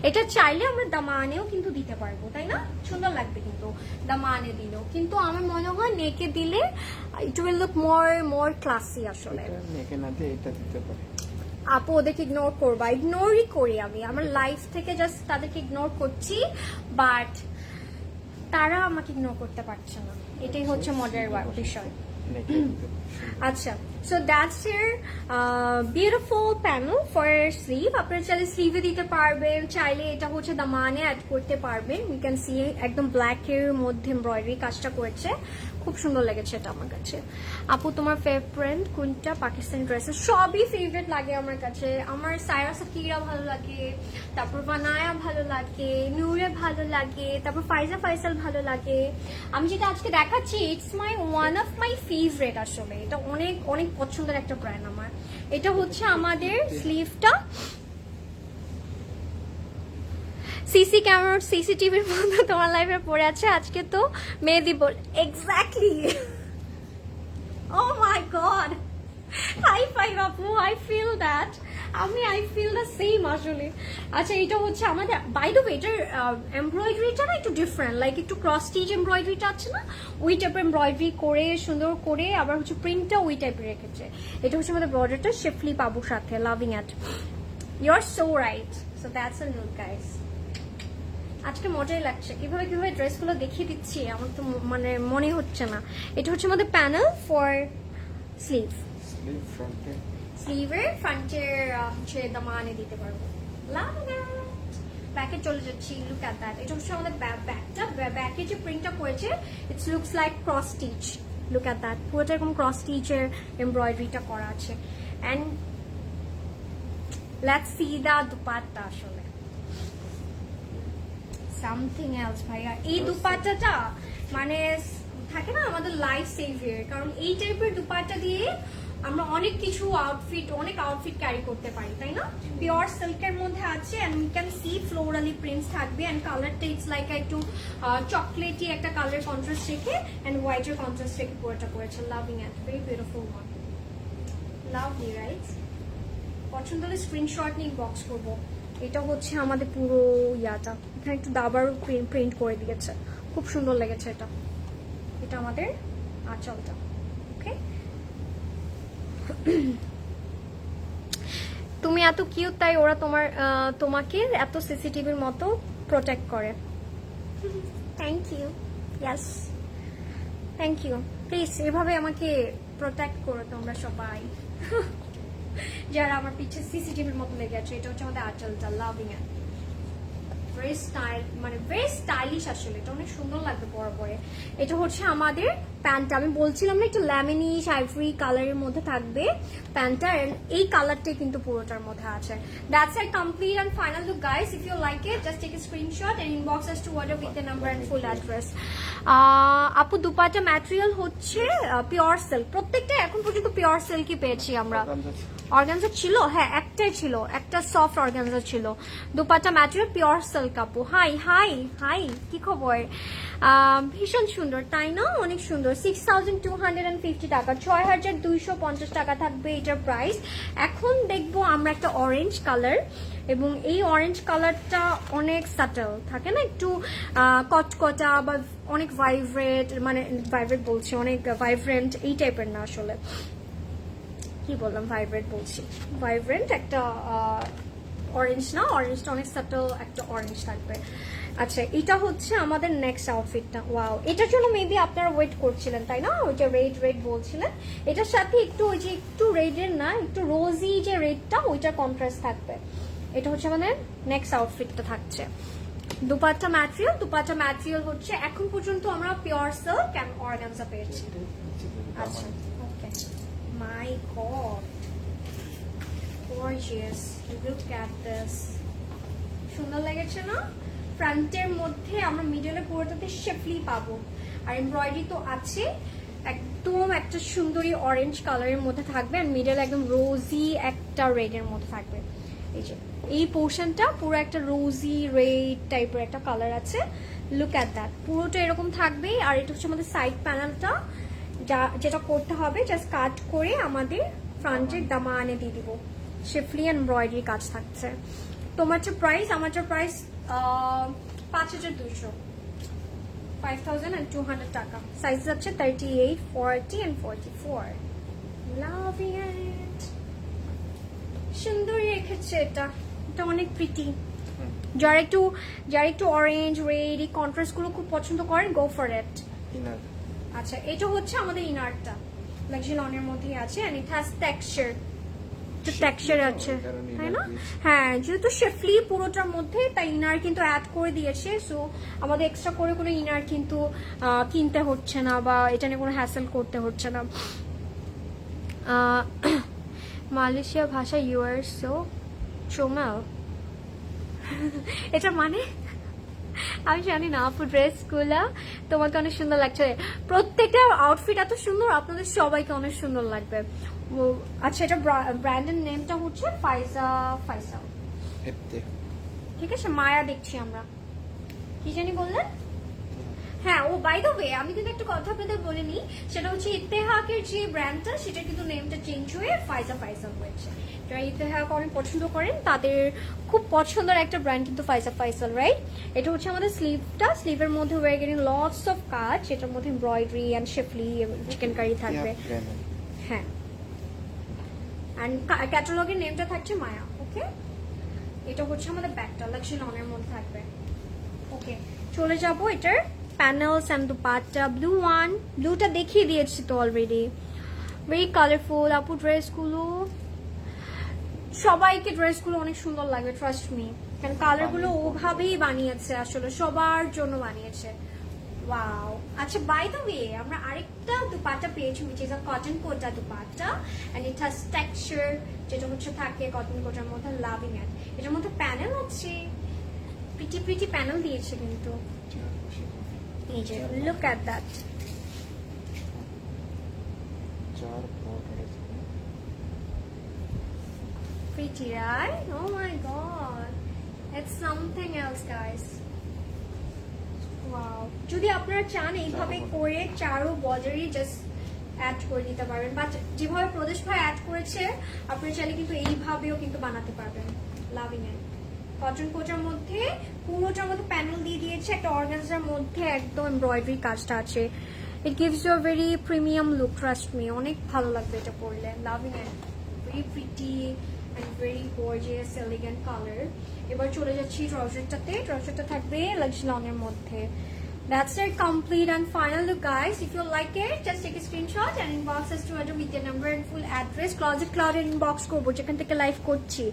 এটা চাইলে আমরা দামানেও কিন্তু দিতে পারবো, তাই না? সুন্দর লাগবে কিন্তু দামানে দিলেও, কিন্তু আমার মনে হয় নেকে দিলে it will look more classy আসলে। নেকে না দিয়ে এটা দিতে পারি। আপু ওদেরকে ইগনোর করবা, ইগনোরই করি আমি, আমার লাইফ থেকে জাস্ট তাদেরকে ইগনোর করছি, বাট তারা আমাকে ইগনোর করতে পারছে না, এটাই হচ্ছে মজার বিষয়। নেকে দিতে পারি। আচ্ছা, so that's year beautiful panel for sleeve. আপনারা চাইলে স্লিভে দিতে পারবেন, চাইলে এটা হচ্ছে দামানে অ্যাড করতে পারবেন। ইউ ক্যান সি একদম ব্ল্যাক এর মধ্যে এমব্রয়ডারি কাজটা করেছে, খুব সুন্দর লেগেছে এটা আমার কাছে। আপু তোমার ফেভারিট কোনটা পাকিস্তানি ড্রেসের? সবই ফেভারিট লাগে আমার কাছে। আমার সায়রা সাকিরা ভালো লাগে, তারপর বানায়া ভালো লাগে, নূরে ভালো লাগে, তারপর ফাইজা ফাইসাল ভালো লাগে। আমি যেটা আজকে দেখাচ্ছি it's my one of my favourite আসলে। এটা অনেক অনেক পছন্দের একটা ব্র্যান্ড আমার। এটা হচ্ছে আমাদের স্লিভটা সিসি ক্যামেরা, সিসিটিভির মধ্যে তোমার লাইফে পড়ে আছে। আজকে তো মেহেদি বল, exactly. Oh my god, high five আপু, I feel that. I feel the same আসলে। আচ্ছা এটা হচ্ছে আমাদের, বাই দ্য ওয়ে এটার এমব্রয়ডারিটা না একটু ডিফারেন্ট, লাইক একটু ক্রস স্টিচ এমব্রয়ডারিটা আছে না, ওই টাইপের এমব্রয়ডারি করে সুন্দর করে, আবার হচ্ছে প্রিন্টটা ওই টাইপের রেখেছে। এটা হচ্ছে আমাদের বর্ডারটা শেফলি পাবুর সাথে, loving it. You are so right. So that's a look guys. আজকে মজাই লাগছে, কিভাবে কিভাবে ড্রেসগুলো দেখিয়ে দিচ্ছি আমার তো মানে মনে হচ্ছে না। এটা হচ্ছে আমাদের প্যানেল ফর স্লিভ। স্লিভ ফ্রন্টে, স্লিভের ফ্রন্টের হচ্ছে দামানে দিতে পারবো। ব্যাকে চলে যাচ্ছি, লুক অ্যাট দ্যাট। এটা হচ্ছে আমাদের ব্যাকটা, ব্যাকে যে প্রিন্টটা করেছে it's looks like cross stitch. Look at that, পুরোটা এরকম ক্রস স্টিচের এমব্রয়ডারিটা করা আছে। অ্যান্ড লেটস সি দা দুপাট্টা, আসলে সামথিং এলস ভাইয়া। এই দুপাট্টাটা মানে থাকে না আমাদের লাইফ সেভিয়ার, কারণ এই টাইপের দুপাট্টা দিয়ে আমরা অনেক কিছু অনেক আউটফিট ক্যারি করতে পারি, তাই না? পিওর সিল্কের মধ্যে আছে, and you can see florally prints থাকবে, এন্ড কালারটা ইটস লাইক একটু চকলেটি একটা কালার কন্ট্রাস্ট রেখে এন্ড হোয়াইটের কন্ট্রাস্ট রেখে পুরোটা করেছে। Loving it, very beautiful one, lovely right. পছন্দ হলে স্ক্রিনশট নিয়ে বক্স করবো। এটা হচ্ছে আমাদের পুরো ইয়াটা, এখানে একটু দাবার প্রিন্ট করে দিয়েছে, খুব সুন্দর লেগেছে এটা। এটা আমাদের আঁচলটা, ওকে। তুমি এত কিউট, তাই ওরা তোমাকে এত সিসিটিভির মতো প্রোটেক্ট করে। Thank you, yes thank you. Please এভাবে আমাকে প্রোটেক্ট করো তোমরা সবাই, যারা আমার পিছে সিসিটিভির মতো লেগে আছে। এটা হচ্ছে আমাদের আঁচলটা, লাভিং ইট, ভেরি স্টাইল, মানে ভেরি স্টাইলিশ আসলে। এটা অনেক সুন্দর লাগবে পরে পরে। এটা হচ্ছে আমাদের প্যান্টটা, আমি বলছিলাম না একটু ল্যামিনিশ আইভরি কালারের মধ্যে থাকবে প্যান্টটা, এই কালারটাই কিন্তু পুরোটার মধ্যে আছে। That's I complete and final look guys. If you like it just take a screenshot and inbox us to order with the number and full address. আপু দুপাট্টা ম্যাটেরিয়াল হচ্ছে পিওর সিল্ক, প্রত্যেকটা এখন পর্যন্ত পিওর সিল্কই পেয়েছি আমরা। অর্গানজা ছিল, হ্যাঁ একটাই ছিল, একটা সফট অর্গানজা ছিল। দুপাট্টা ম্যাটেরিয়াল পিওর সিল্ক আপু। হাই হাই হাই, কি খবর? ভীষণ সুন্দর তাই না? অনেক সুন্দর। 6250 টাকা, 6250 টাকা থাকবে এটার প্রাইস। এখন দেখবো আমরা একটা অরেঞ্জ কালার, এবং এই অরেঞ্জ কালারটা অনেক সাটল থাকে না, একটু কটকটা বা অনেক ভাইব্রেট, মানে ভাইব্রেট বলছি, অনেক ভাইব্রেন্ট এই টাইপের না আসলে, কি বললাম ভাইব্রেট বলছি, ভাইব্রেন্ট একটা অরেঞ্জ না, অরেঞ্জটা অনেক সাটল একটা অরেঞ্জ থাকবে। আচ্ছা এটা হচ্ছে আমাদের নেক্সট আউটফিটটা। ওয়াও, এটার জন্য মেবি আপনারা ওয়েট করছিলেন তাই না, ওই যে রেড রেড বলছিলেন। এটার সাথে একটু ওই যে একটু রেডের না, একটু রোজি যে রেডটা, ওইটার কন্ট্রাস্ট থাকবে। এটা হচ্ছে আমাদের নেক্সট আউটফিটটা থাকছে। দুপাট্টা ম্যাটেরিয়াল হচ্ছে এখন পর্যন্ত আমরা পিওর সিল্ক এন্ড অর্গানজা পেয়েছি। আচ্ছা okay, my god, oh gorgeous, look at this. সুন্দর লেগেছে না? ফ্রন্টের মধ্যে আমরা মিডলে পুরোটাতে শেফলি পাবো, আর এমব্রয়ডারি তো আছে। একদম একটা সুন্দরী অরেঞ্জ কালারের মধ্যে থাকবে, আর মিডলে একদম রোজি একটা রেডের মধ্যে থাকবে। এই যে এই পোর্শনটা পুরো একটা রোজি রেড টাইপের একটা কালার আছে। লুক অ্যাট দ্যাট, পুরোটা এরকম থাকবে। আর এটা হচ্ছে আমাদের সাইড প্যানেলটা, যেটা করতে হবে জাস্ট কাট করে আমাদের ফ্রন্টের দামানে দিয়ে দিব। শেফলি এমব্রয়ডারি কাজ থাকছে। তোমারটা প্রাইস, আমারটা প্রাইস 5200, 5200 টাকা। সাইজ আছে 38, 40 and 44। লাভিং ইট, সুন্দর রেখেছে এটা, এটা অনেক প্রিটি। যারা একটু অরেঞ্জ রেড এই কন্ট্রাস্ট গুলো খুব পছন্দ করেন, গো ফর ইট। ইনার আচ্ছা, এটা হচ্ছে আমাদের ইনারটা, লাক্সারি লনের মধ্যেই আছে, and it has texture, texture আছে, তাই না? হ্যাঁ, যেহেতু শেফলি পুরোটার মধ্যে, তাই ইনার কিন্তু অ্যাড করে দিয়েছে। সো আমাদের এক্সট্রা করে কোনো ইনার কিন্তু কিনতে হচ্ছে না, বা এটা নিয়ে কোনো হ্যাসেল করতে হচ্ছে না। মালয়েশিয়া ভাষা ইউ আর সো চোমাল, এটা মানে আমি জানি না আপু। ড্রেস গুলা তোমাকে অনেক সুন্দর লাগছে, প্রত্যেকটা আউটফিট এত সুন্দর, আপনাদের সবাইকে অনেক সুন্দর লাগবে। আচ্ছা, এটা ব্র্যান্ডের নেমটা হচ্ছে ফাইজা, ঠিক আছে? মায়া দেখছি আমরা, কি জানি বললেন? হ্যাঁ, ও বাই দ্য ওয়ে আমি কিন্তু একটা কথা আপনাদের বলে নিই, সেটা হচ্ছে ইত্তেহাকের যে ব্র্যান্ডটা, সেটা কিন্তু নেমটা চেঞ্জ হয়ে ফাইজা হয়েছে। যারা ইত্তেহাক অনেক পছন্দ করেন তাদের খুব পছন্দের একটা ব্র্যান্ড কিন্তু ফাইজা, রাইট? এটা হচ্ছে আমাদের স্লিভটা, স্লিভের মধ্যে ওয়ে গেটিং লটস অফ কাজ, এটার মধ্যে এমব্রয়ডারি অ্যান্ড শেফলি চিকেন কারি থাকবে। হ্যাঁ, অ্যান্ড ক্যাটালগের নেমটা থাকছে মায়া। ওকে, এটা হচ্ছে আমাদের ব্যাগটা, লাক্সারি লনের মধ্যে থাকবে। ওকে, চলে যাব এটার প্যানেলস অ্যান্ড দুপাট্টা। ব্লুটা দেখিয়ে দিয়েছি তো অলরেডি, ভেরি কালারফুল। আপু ড্রেসগুলো, সবাইকে ড্রেসগুলো অনেক সুন্দর লাগবে, ট্রাস্ট মি, কারণ কালারগুলো ওভাবেই বানিয়েছে, আসলে সবার জন্য বানিয়েছে। ওয়াও। আচ্ছা, বাই দ্য ওয়ে আমরা আরেকটা দুপাট্টা পেয়েছি, which is a cotton quota dupatta, and it has texture, যেটা হচ্ছে থাকে কটন কোটার মধ্যে। লাভিং ইট। এটার মধ্যে প্যানেল আছে, প্রিটি প্যানেল দিয়েছে কিন্তু। এই যে look at that, pretty, right? Oh my god, it's something else, guys. Wow. যদি আপনারা চান এইভাবে করে চারো বর্ডারই জাস্ট অ্যাড করে দিতে পারবেন, বাট যেভাবে প্রদেশ ভাই অ্যাড করেছে আপনারা চাইলে কিন্তু এইভাবেও কিন্তু বানাতে পারবেন। লাভিং ইট। কটন কোটার মধ্যে পুরোটার মধ্যে প্যানেল দিয়ে দিয়েছে, একটা অর্গানজার মধ্যে একদম এমব্রয়ডারি কাজটা আছে। It gives you a very premium look, trust me, অনেক ভালো লাগবে এটা পরলে। Loving it, very pretty and very gorgeous elegant color. এবার চলে যাচ্ছি ট্রাউজারটাতে। ট্রাউজারটা থাকবে লাক্সারি লনের মধ্যে। That's it, complete and final look, guys. If you like it, just take a screenshot and inbox us to order with your number and full address. Closet Cloud inbox করবো, যেখান থেকে live করছি।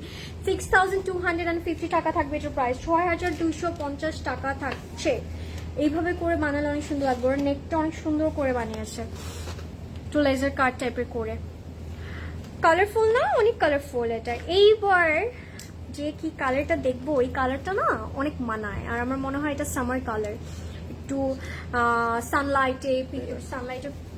6250 টাকা থাকবে এটার price, 6250 টাকা থাকছে। এইভাবে করে বানালে অনেক সুন্দর লাগবে। ওর নেকটা অনেক সুন্দর করে বানিয়েছে, একটু লেজার কাট টাইপের করে। কালারফুল না, অনেক কালারফুল এটা। এইবার যে কি কালারটা দেখবো, এই কালারটা না অনেক মানায়, আর আমার মনে হয় এটা সামার কালার। একটু সানলাইটে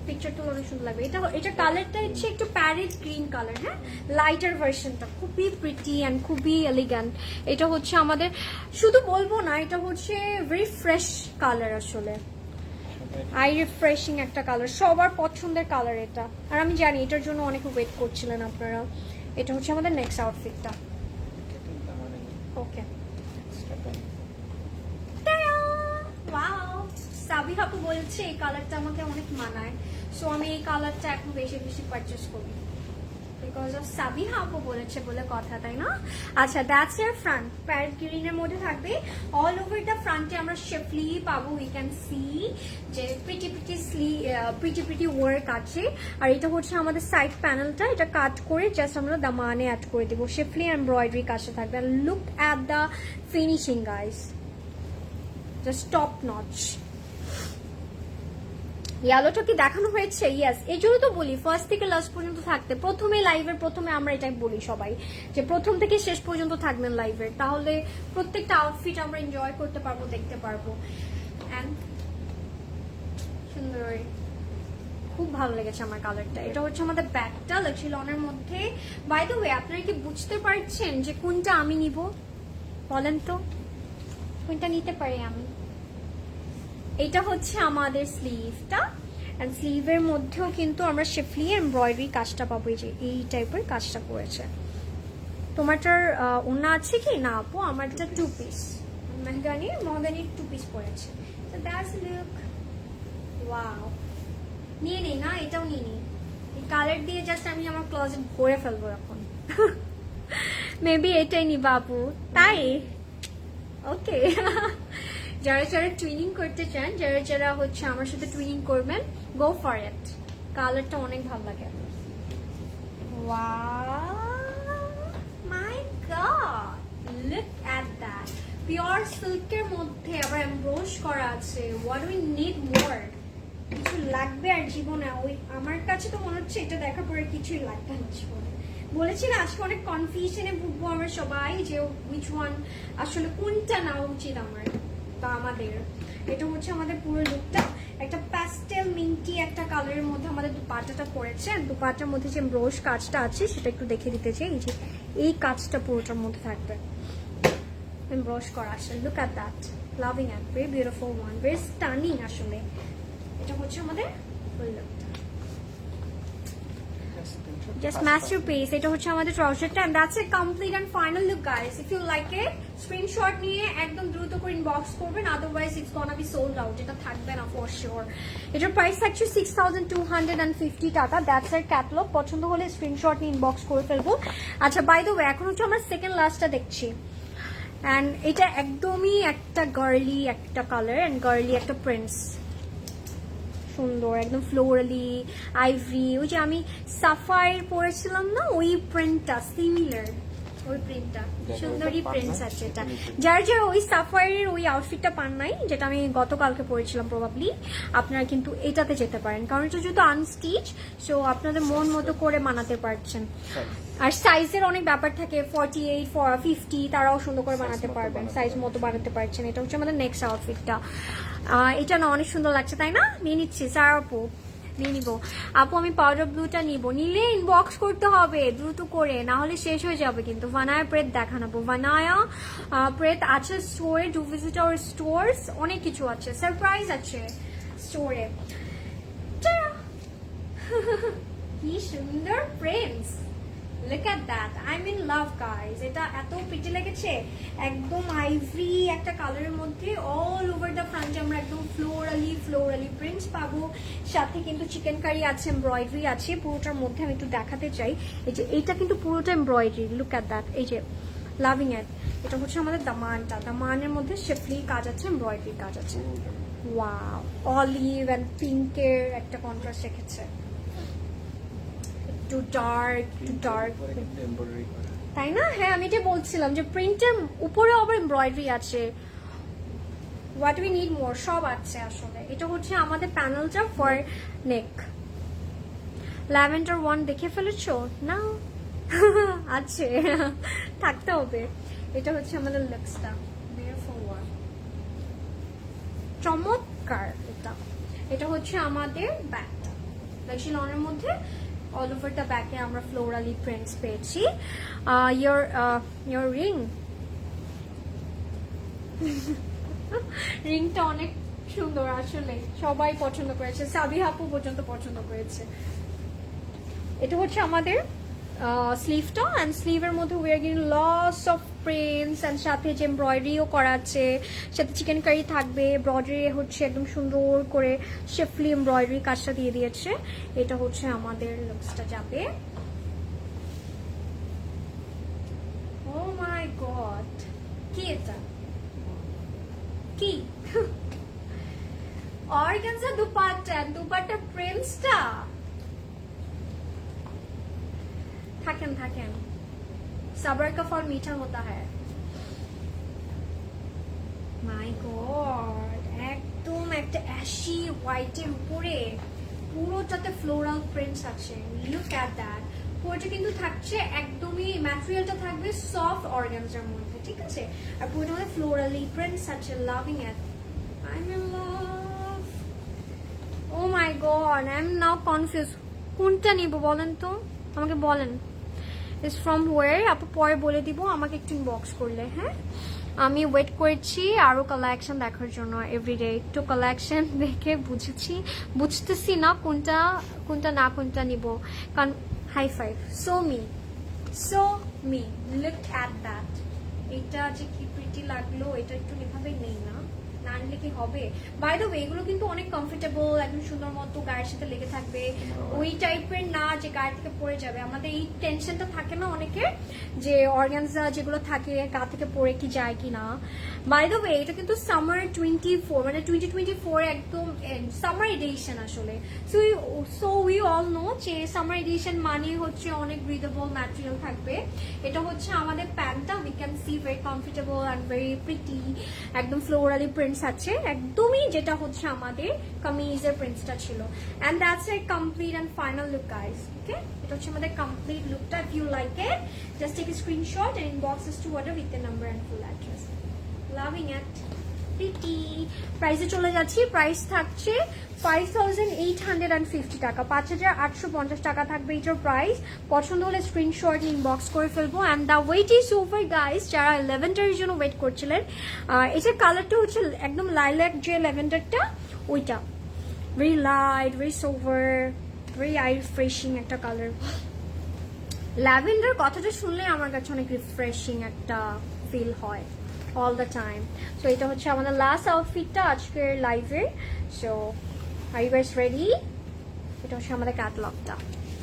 পিকচার তো অনেক সুন্দর লাগবে। এটা কালারটা হচ্ছে একটু প্যারেট গ্রিন কালার। হ্যাঁ, লাইটার ভার্সনটা খুবই প্রিটি অ্যান্ড খুবই এলিগ্যান্ট। এটা হচ্ছে আমাদের, শুধু বলবো না, এটা হচ্ছে ভেরি ফ্রেশ কালার, আসলে আই রিফ্রেশিং একটা কালার, সবার পছন্দের কালার এটা। আর আমি জানি এটার জন্য অনেক ওয়েট করছিলেন আপনারা। এটা হচ্ছে আমাদের নেক্সট আউটফিটটা। ওকে, ওয়াও, সাবি আপু বলছে এই কালারটা আমাকে অনেক মানায়, সো আমি এই কালারটা এখন বেশি বেশি পারচেস করি, বিকজ অফ সাবিহা আপু বলেছে বলে কথা, তাই না? আচ্ছা, দ্যাটস ইয়ার ফ্রন্ট, প্যারেট গ্রিনের মধ্যে থাকবে। অল ওভার দ্য ফ্রন্টে আমরা শেফলি পাবো। উই ক্যান সি যে প্রিটি ওয়ার্ক আছে। আর এটা হচ্ছে আমাদের সাইড প্যানেলটা, এটা কাট করে জাস্ট আমরা দামানে অ্যাড করে দেবো। শেফলি এমব্রয়ডারি কাজটা থাকবে। আর look at the finishing, guys, just top notch. ইয়ালোটা কি দেখানো হয়েছে? ইয়েস, এই জন্য তো বলি ফার্স্ট থেকে লাস্ট পর্যন্ত থাকতে। প্রথমে লাইভের প্রথমে আমরা এটাই বলি সবাই, যে প্রথম থেকে শেষ পর্যন্ত থাকবেন লাইভের, তাহলে প্রত্যেকটা আউটফিট আমরা এনজয় করতে পারবো, দেখতে পারবো। এন্ড সুন্দর, খুব ভালো লেগেছে আমার কালারটা। এটা হচ্ছে আমাদের ব্যাগটা লাক্সি লনের মধ্যে। বাই দ্য ওয়ে, আপনারা কি বুঝতে পারছেন যে কোনটা আমি নিব? বলেন তো কোনটা নিতে পারি আমি? এটা হচ্ছে আমাদের স্লিভটা, এন্ড স্লিভের মধ্যেও কিন্তু আমরা শিফলি এমব্রয়ডারি কাজটা পাবো, এই যে এই টাইপের কাজটা করেছে। তোমারটার ওনা আছে কি না আপু? আমারটা 2 পিস মহাগানির 2 পিস পড়েছে। So that's look wow. নিয়ে নেই না, এটাও নিয়ে নিই। এই কালার দিয়ে জাস্ট আমি আমার ক্লোজেট ভরে ফেলবো এখন। মেবি এটাই নিবা আপু, তাই? ওকে। যারা যারা টুইনিং করতে চান, যারা যারা হচ্ছে আমার সাথে টুইনিং করবেন, গো ফর ইট। কালারটা অনেক ভালো লাগে। Wow my god, look at that. Pure সিল্কের মধ্যে আবার এমব্রোশ করা আছে। What we need more? কিছু লাগবে আর জীবনে? ওই আমার কাছে তো মনে হচ্ছে এটা দেখার পরে কিছুই লাগবে না জীবনে। বলেছি না আজকে অনেক কনফিউশনে ভুগবো আমরা সবাই, যে উইচ ওয়ান আসলে কোনটা নেওয়া উচিত আমার বা আমাদের। এটা হচ্ছে আমাদের পুরো লুকটা, একটা প্যাস্টেল মিন্টি একটা কালারের মধ্যে আমাদের দুপাট্টাটা পড়েছে। আর দুপাট্টার মধ্যে যে ব্রোশ কাজটা আছে সেটা একটু দেখে দিতে চাই। এই যে এই কাজটা পুরোটার মধ্যে থাকবে, ব্রোশ করা আসলে। Look at that, loving at, very beautiful one, very stunning আসলে। এটা হচ্ছে আমাদের ফুল লুকটা, জাস্ট মাস্টারপিস। এটা হচ্ছে আমাদের ট্রাউজারটা, and that's a complete and final look guys. If you like it, screenshot নিয়ে একদম দ্রুত করে ইনবক্স করবেন, otherwise it's gonna be sold out. এটা থাকবে না ফর শিওর। এটার প্রাইস থাকছে 6250 টাকা। দ্যাটস এর ক্যাটালগ। পছন্দ হলে স্ক্রিনশট নিয়ে ইনবক্স করে ফেলবো। আচ্ছা, বাই দ্য ওয়ে, এখন হচ্ছে আমরা সেকেন্ড লাস্টটা দেখছি, এন্ড এটা একদমই একটা গার্লি একটা কালার এন্ড গার্লি একটা প্রিন্টস। সুন্দর, একদম ফ্লোরালি আইভরি। ওই যে আমি সাফায়ার পরেছিলাম না, ওই প্রিন্টটা সিমিলার, ওই প্রিন্টটা সুন্দরই প্রিন্টস আছে এটা। যার যারা ওই সাফায়ারের ওই আউটফিটটা পান নাই, যেটা আমি গতকালকে পরেছিলাম প্রবাবলি, আপনারা কিন্তু এটাতে যেতে পারেন, কারণ এটা যেহেতু আনস্টিচ, সো আপনাদের মন মতো করে বানাতে পারছেন। আর সাইজের অনেক ব্যাপার থাকে, 48 50 তারাও সুন্দর করে বানাতে পারবেন, সাইজ মতো বানাতে পারছেন। এটা হচ্ছে আমাদের নেক্সট আউটফিটটা। এটা না অনেক সুন্দর লাগছে, তাই না? নিয়ে নিচ্ছি স্যার, আপু নিয়ে নিব। আপু আমি পাউডার ব্লুটা নিব, নিলে ইনবক্স করতে হবে দ্রুত করে, না হলে শেষ হয়ে যাবে কিন্তু। ভানায়া প্রেত দেখানো, ভানায়া প্রেত আছে স্টোরে, ডু ভিজিট আওয়ার স্টোরস, অনেক কিছু আছে, সারপ্রাইজ আছে স্টোরে। কি সুন্দর prints, look at that, I mean love guys. এটা এত পিটি লেগেছে, একদম আইভরি একটা কালারের মধ্যে অল ওভার দ্য ফ্রন্টে আমরা একদম ফ্লোরালি প্রিন্টস পাবো। সাথে কিন্তু চিকেন কারি আছে, এমব্রয়ডারি আছে পুরোটার মধ্যে। আমি একটু দেখাতে চাই, এই যে এইটা কিন্তু পুরোটা এমব্রয়ডারি, লুক এট দ্যাট। এই যে লাভিং এট। এটা হচ্ছে আমাদের দামানটা, দামানের মধ্যে শিফলি কাজ আছে, এমব্রয়ডারি কাজ আছে। ওয়াও, অলিভ এন্ড পিঙ্কের একটা কন্ট্রাস্ট রেখেছে, টু ডার্ক তাই না? হ্যাঁ, আমি এটা বলছিলাম যে প্রিন্টের উপরে আবার এমব্রয়ডারি আছে। হোয়াট উই নিড মোর, সব আছে আসলে। এটা হচ্ছে আমাদের প্যানেলটা ফর নেক। ল্যাভেন্ডার ওয়ান দেখে ফেলেছো না? আছে, থাকতে হবে। এটা হচ্ছে আমাদের লুকসটা, বিউটিফুল ওয়ান, চমৎকার। এটা হচ্ছে আমাদের ব্যাগটা, লাক্সি লনের মধ্যে অল ওভার দ্য ব্যাকে আমরা ফ্লোরালি প্রিন্টস পেয়েছি। your ring, রিংটা অনেক সুন্দর আসলে, সবাই পছন্দ করেছে, সাবিহা আপু পর্যন্ত পছন্দ করেছে। এটা হচ্ছে আমাদের স্লিভটা, এন্ড স্লিভের মধ্যে we are getting lots of prints, and সাথে যে এমব্রয়ডারিও করা আছে, সাথে চিকেন কারি থাকবে। এমব্রয়ডারি হচ্ছে একদম সুন্দর করে শেফলি এমব্রয়ডারি কাজটা দিয়ে দিয়েছে। এটা হচ্ছে আমাদের লুকসটা যাবে। ও মাই গড, কি এটা? কি অর্গানজা দুপাট্টা, দুপাট্টা প্রিন্টসটা। থাকেন, सबर का फल मीठा होता है। মাই গড, একদম একটা একটা অ্যাশি হোয়াইটের উপরে পুরোটাতে ফ্লোরাল প্রিন্টস আছে। Look at that. পুরোটা কিন্তু থাকছে একদমই, ম্যাটেরিয়ালটা থাকবে সফট অর্গানজার মধ্যে, ঠিক আছে? আর পুরোটা মধ্যে ফ্লোরালি প্রিন্টস আছে। Loving it, I am in love. Oh my god, I am now confuse. কোনটা নিব বলেন তো, আমাকে বলেন। ইজ ফ্রম ওয়ার আপু পরে বলে দিব, আমাকে একটু ইনবক্স করলে। হ্যাঁ, আমি ওয়েট করছি আরো কালেকশন দেখার জন্য এভরিডে। একটু কালেকশন দেখে বুঝতেছি না কোনটা কোনটা না কোনটা নিব, কারণ high five. So me look at that. এটা যে কি প্রিটি লাগলো, এটা একটু এভাবে নেই না, না আনলে কি হবে? বাই দ্য ওয়ে এগুলো কিন্তু অনেক কমফোর্টেবল, একদম সুন্দর মতো গায়ের সাথে লেগে থাকবে। ওই টাইপের না যে গায়ে থেকে পড়ে যাবে। আমাদের এই টেনশনটা থাকে না অনেকের, যে অর্গানজা যেগুলো থাকে গা থেকে পড়ে কি যায় কি না। বাই দ্য ওয়ে এটা কিন্তু সামার 24 মানে 2024 একদম সামার এডিশন আসলে। সো উই অল নো যে সামার এডিশন মানে হচ্ছে অনেক ব্রিদেবল ম্যাটেরিয়াল থাকবে। এটা হচ্ছে আমাদের প্যান্টটা, we can C very comfortable and very pretty, একদম ফ্লোরালি প্রিন্টস আছে একদমই, যেটা হচ্ছে আমাদের কামিজের প্রিন্টসটা ছিল। And that's a complete and final look guys. Okay, এটা হচ্ছে আমাদের কমপ্লিট লুকটা। If you like it just take a screenshot and inbox us to order with the number and full address. Loving it. Pretty. প্রাইসে চলে যাচ্ছি। Price থাকছে 5850 টাকা, 5850 টাকা থাকবে এটার প্রাইস। পছন্দ হলে স্ক্রিনশট ইনবক্স করে ফেলবো। And the wait is over guys. যারা ল্যাভেন্ডারের জন্য ওয়েট করছিলেন, এটার কালারটা হচ্ছে একদম লাইল্যাক যে ল্যাভেন্ডারটা, ওইটা very light, very sober, very I refreshing একটা কালার। ল্যাভেন্ডার কথাটা শুনলে আমার কাছে অনেক রিফ্রেশিং একটা ফিল হয় অল দ্য টাইম। সো এটা হচ্ছে আমাদের লাস্ট আউটফিটটা আজকের লাইভের। So are you guys ready? এটা হচ্ছে আমাদের ক্যাটালগটা।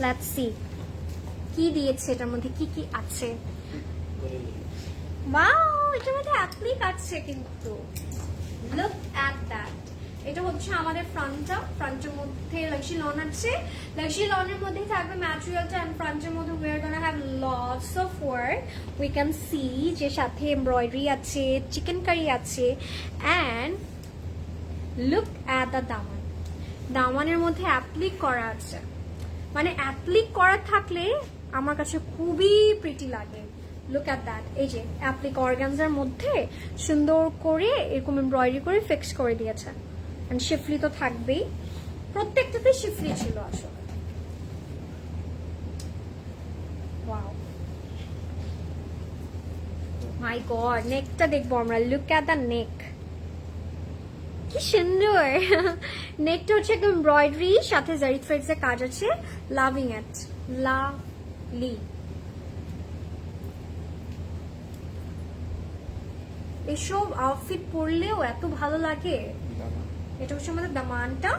লেটস সি কি দিয়েছে, এটার মধ্যে কি কি আছে। ওয়াও, এটার মধ্যে অ্যাপ্লিক আছে কিন্তু। Look at that. এটা হচ্ছে আমাদের ফ্রন্টের মধ্যে লাক্সি লন আছে। লাক্সি লনের মধ্যে থাকবে ম্যাটেরিয়ালটা, এন্ড ফ্রন্টের মধ্যে we R gonna have lots of work. We can C যে সাথে এমব্রয়ডারি আছে, চিকেন কারি আছে, অ্যান্ড লুক অ্যাট দ্য দামান। দামানের মধ্যে অ্যাপ্লিক করা আছে, মানে অ্যাপ্লিক করা থাকলে আমার কাছে খুবই প্রিটি লাগে। Look at that. এই যে অ্যাপ্লিক অর্গানজার মধ্যে সুন্দর করে এরকম এমব্রয়ডারি করে ফিক্স করে দিয়েছে। এন্ড শিফলি তো থাকবেই, প্রত্যেকটাতে শিফলি ছিল আসলে। ওয়াও, মাই গড, নেকটা দেখবো আমরা। লুক অ্যাট দ্য নেক, কি সুন্দর। নেকটা হচ্ছে একদম এমব্রয়ডারি, সাথে জারি থ্রেডস এর কাজ আছে। লাভিং ইট, লাভলি। এসব আউটফিট পরলেও এত ভালো লাগে। এটা হচ্ছে আমাদের দামানটা,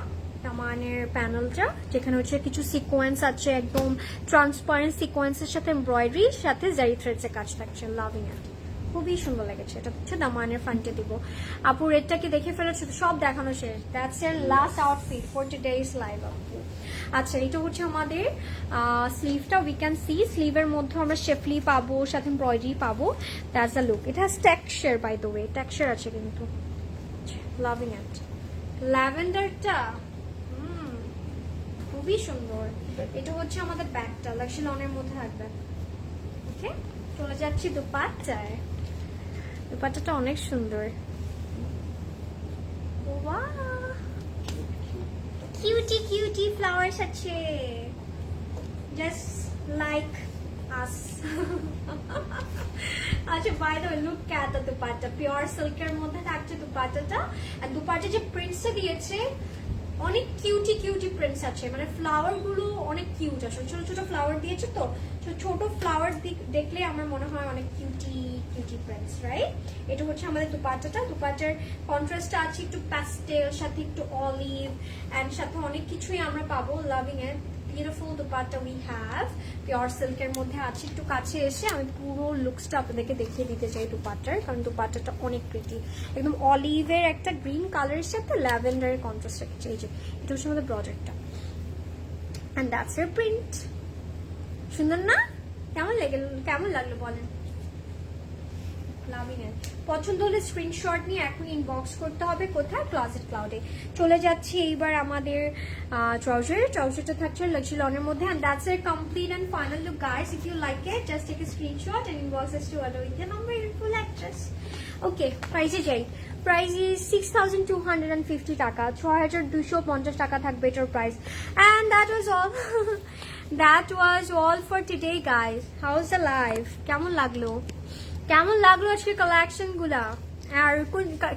দামানের প্যানেলটা, যেখানে হচ্ছে কিছু সিকোয়েন্স আছে, একদম ট্রান্সপারেন্ট সিকোয়েন্সের সাথে এমব্রয়ডারি, সাথে জারি থ্রেডস এর কাজ থাকছে। লাভিং ইট, খুবই সুন্দর লেগেছে। এটা হচ্ছে দামানের ফ্রন্টে দিব। আপু রেডটাকে দেখে ফেলেছো, সব দেখানো শেষ। দ্যাটস এর last outfit for today's live আপু। আচ্ছা, এটা হচ্ছে আমাদের স্লিভটা। উই ক্যান সি স্লিভের মধ্যে আমরা শেফলি পাবো, সাথে এমব্রয়ডারি পাবো। That's the look. It has texture, by the way texture আছে কিন্তু। লাভিং ইট। ল্যাভেন্ডারটা খুবই সুন্দর। এটা হচ্ছে আমাদের ব্যাগটা, লাক্সি লনের মধ্যে থাকবে। ওকে, চলে যাচ্ছি দুপাট্টায়। দুপাট্টাটা অনেক সুন্দর। কিউটি কিউটি ফ্লাওয়ার্স আছে, জাস্ট লাইক আস। আচ্ছা, by the way look at the dupatta. Pure সিল্কের মধ্যে থাকছে দুপাট্টাটা। আর দুপাট্টা যে প্রিন্টসটা দিয়েছে অনেক কিউটি কিউটি প্রিন্টস আছে, মানে ফ্লাওয়ার গুলো অনেক কিউট আসলে। ছোট ছোট ফ্লাওয়ার দিয়েছে, তো ছোট ফ্লাওয়ার দেখলে আমার মনে হয় অনেক কিউটি কিউটি প্রিন্টস, রাইট? এটা হচ্ছে আমাদের দুপাট্টাটা। দুপাট্টার কন্ট্রাস্টটা আছে একটু প্যাস্টেল, সাথে একটু অলিভ, এন্ড সাথে অনেক কিছুই আমরা পাবো। Loving it. Beautiful dupatta we have. Pure সিল্কের মধ্যে আছে। একটু কাছে এসে আমি পুরো লুকসটা আপনাদেরকে দেখিয়ে দিতে চাই দুপাট্টার, কারণ দুপাট্টাটা অনেক প্রিটি। একদম অলিভের একটা গ্রিন কালারের সাথে ল্যাভেন্ডারের কন্ট্রাস্ট রেখেছে। এই যে এটা হচ্ছে আমাদের প্রজেক্টটা, এন্ড দ্যাটস এর প্রিন্ট। সুন্দর না? কেমন লাগলো বলেন? লাভই নেন। পছন্দ হলে স্ক্রিনশট নিয়ে এখন ইনবক্স করতে হবে কোথায়, ক্লজেট ক্লাউডে। চলে যাচ্ছি এইবার আমাদের ট্রাউজারটা থাকছে লাক্সারি লনের মধ্যে, and that's a complete and final look guys. If you like it, just take a screenshot and inbox us to order with your number and full address. Okay, প্রাইসে যাই। প্রাইস ইজ 6,250 টাকা, 6,250 টাকা থাকবে এটার price. And that was all. That was all for today guys. How's the life? কেমন লাগলো আজকে collection গুলা? আর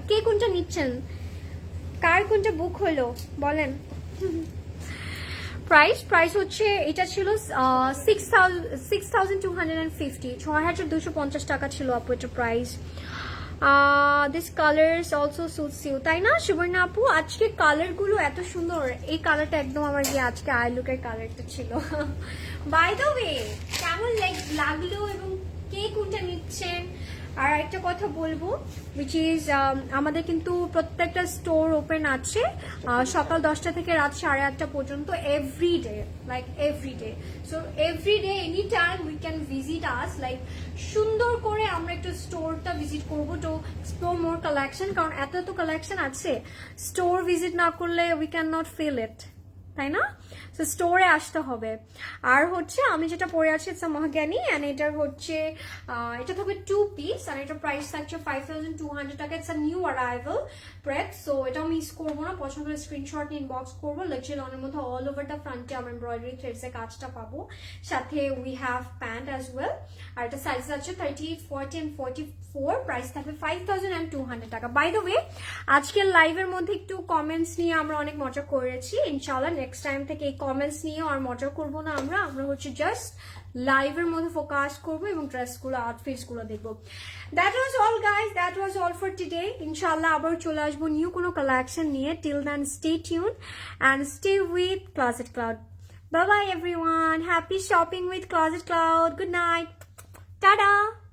কে কোনটা নিচ্ছেন, কার কোনটা বুক হলো বলেন। প্রাইস হচ্ছে এটা ছিল 6,250, 6,250 টাকা ছিল আপু এটা price. This colours also suits you, তাই না সুবর্ণা আপু? আজকে কালার গুলো এত সুন্দর, এই কালারটা একদম আমার গিয়ে আজকে আই লুকের কালারটা ছিল। বাই দ্য ওয়ে কেমন লাগলো এবং কে কোনটা নিচ্ছেন? আর একটা কথা বলবো, উইচ ইজ আমাদের কিন্তু প্রত্যেকটা স্টোর ওপেন আছে সকাল 10টা থেকে রাত 8:30 পর্যন্ত everyday, like everyday. So everyday any time we can visit us, like সুন্দর করে আমরা একটু স্টোরটা ভিজিট করবো টু এক্সপ্লোর মোর কালেকশন, কারণ এত কালেকশন আছে, স্টোর ভিজিট না করলে we can not feel it, তাই না? তো স্টোরে আসতে হবে। আর হচ্ছে আমি যেটা পরে আছি ইটস মহাজ্ঞানী, অ্যান্ড এটার হচ্ছে এটা থাকবে 2 পিস, আর এটার প্রাইস থাকছে 5,200 টাকা। It's a new arrival prep, so এটাও মিস করবো না। পছন্দ করে স্ক্রিনশট নিয়ে ইনবক্স করবো। লাক্সারি লনের মধ্যে অল ওভার দ্য ফ্রন্টে আমরা এমব্রয়ডারি থ্রেডসের কাজটা পাবো, সাথে we have pant as well. আর এটা সাইজ আছে 38, 40 and 44। প্রাইস থাকবে 5,200 টাকা। বাই দ্য ওয়ে আজকের লাইভের মধ্যে একটু কমেন্টস নিয়ে আমরা অনেক মজা করেছি, ইনশাআল্লাহ নেক্সট টাইম থেকে এই কমেন্টস নিয়ে আর মজা করবো না। আমরা হচ্ছে জাস্ট লাইভের মধ্যে ফোকাস করবো এবং ড্রেসগুলো আউটফিটস গুলো দেখবো। That was all guys, that was all for today. ইনশাআল্লাহ আবার চলে আসবো নিউ কোনো কালেকশন নিয়ে। Till then stay tune and stay with Closet Cloud. Bye bye everyone. Happy shopping with Closet Cloud. Good night. Tada.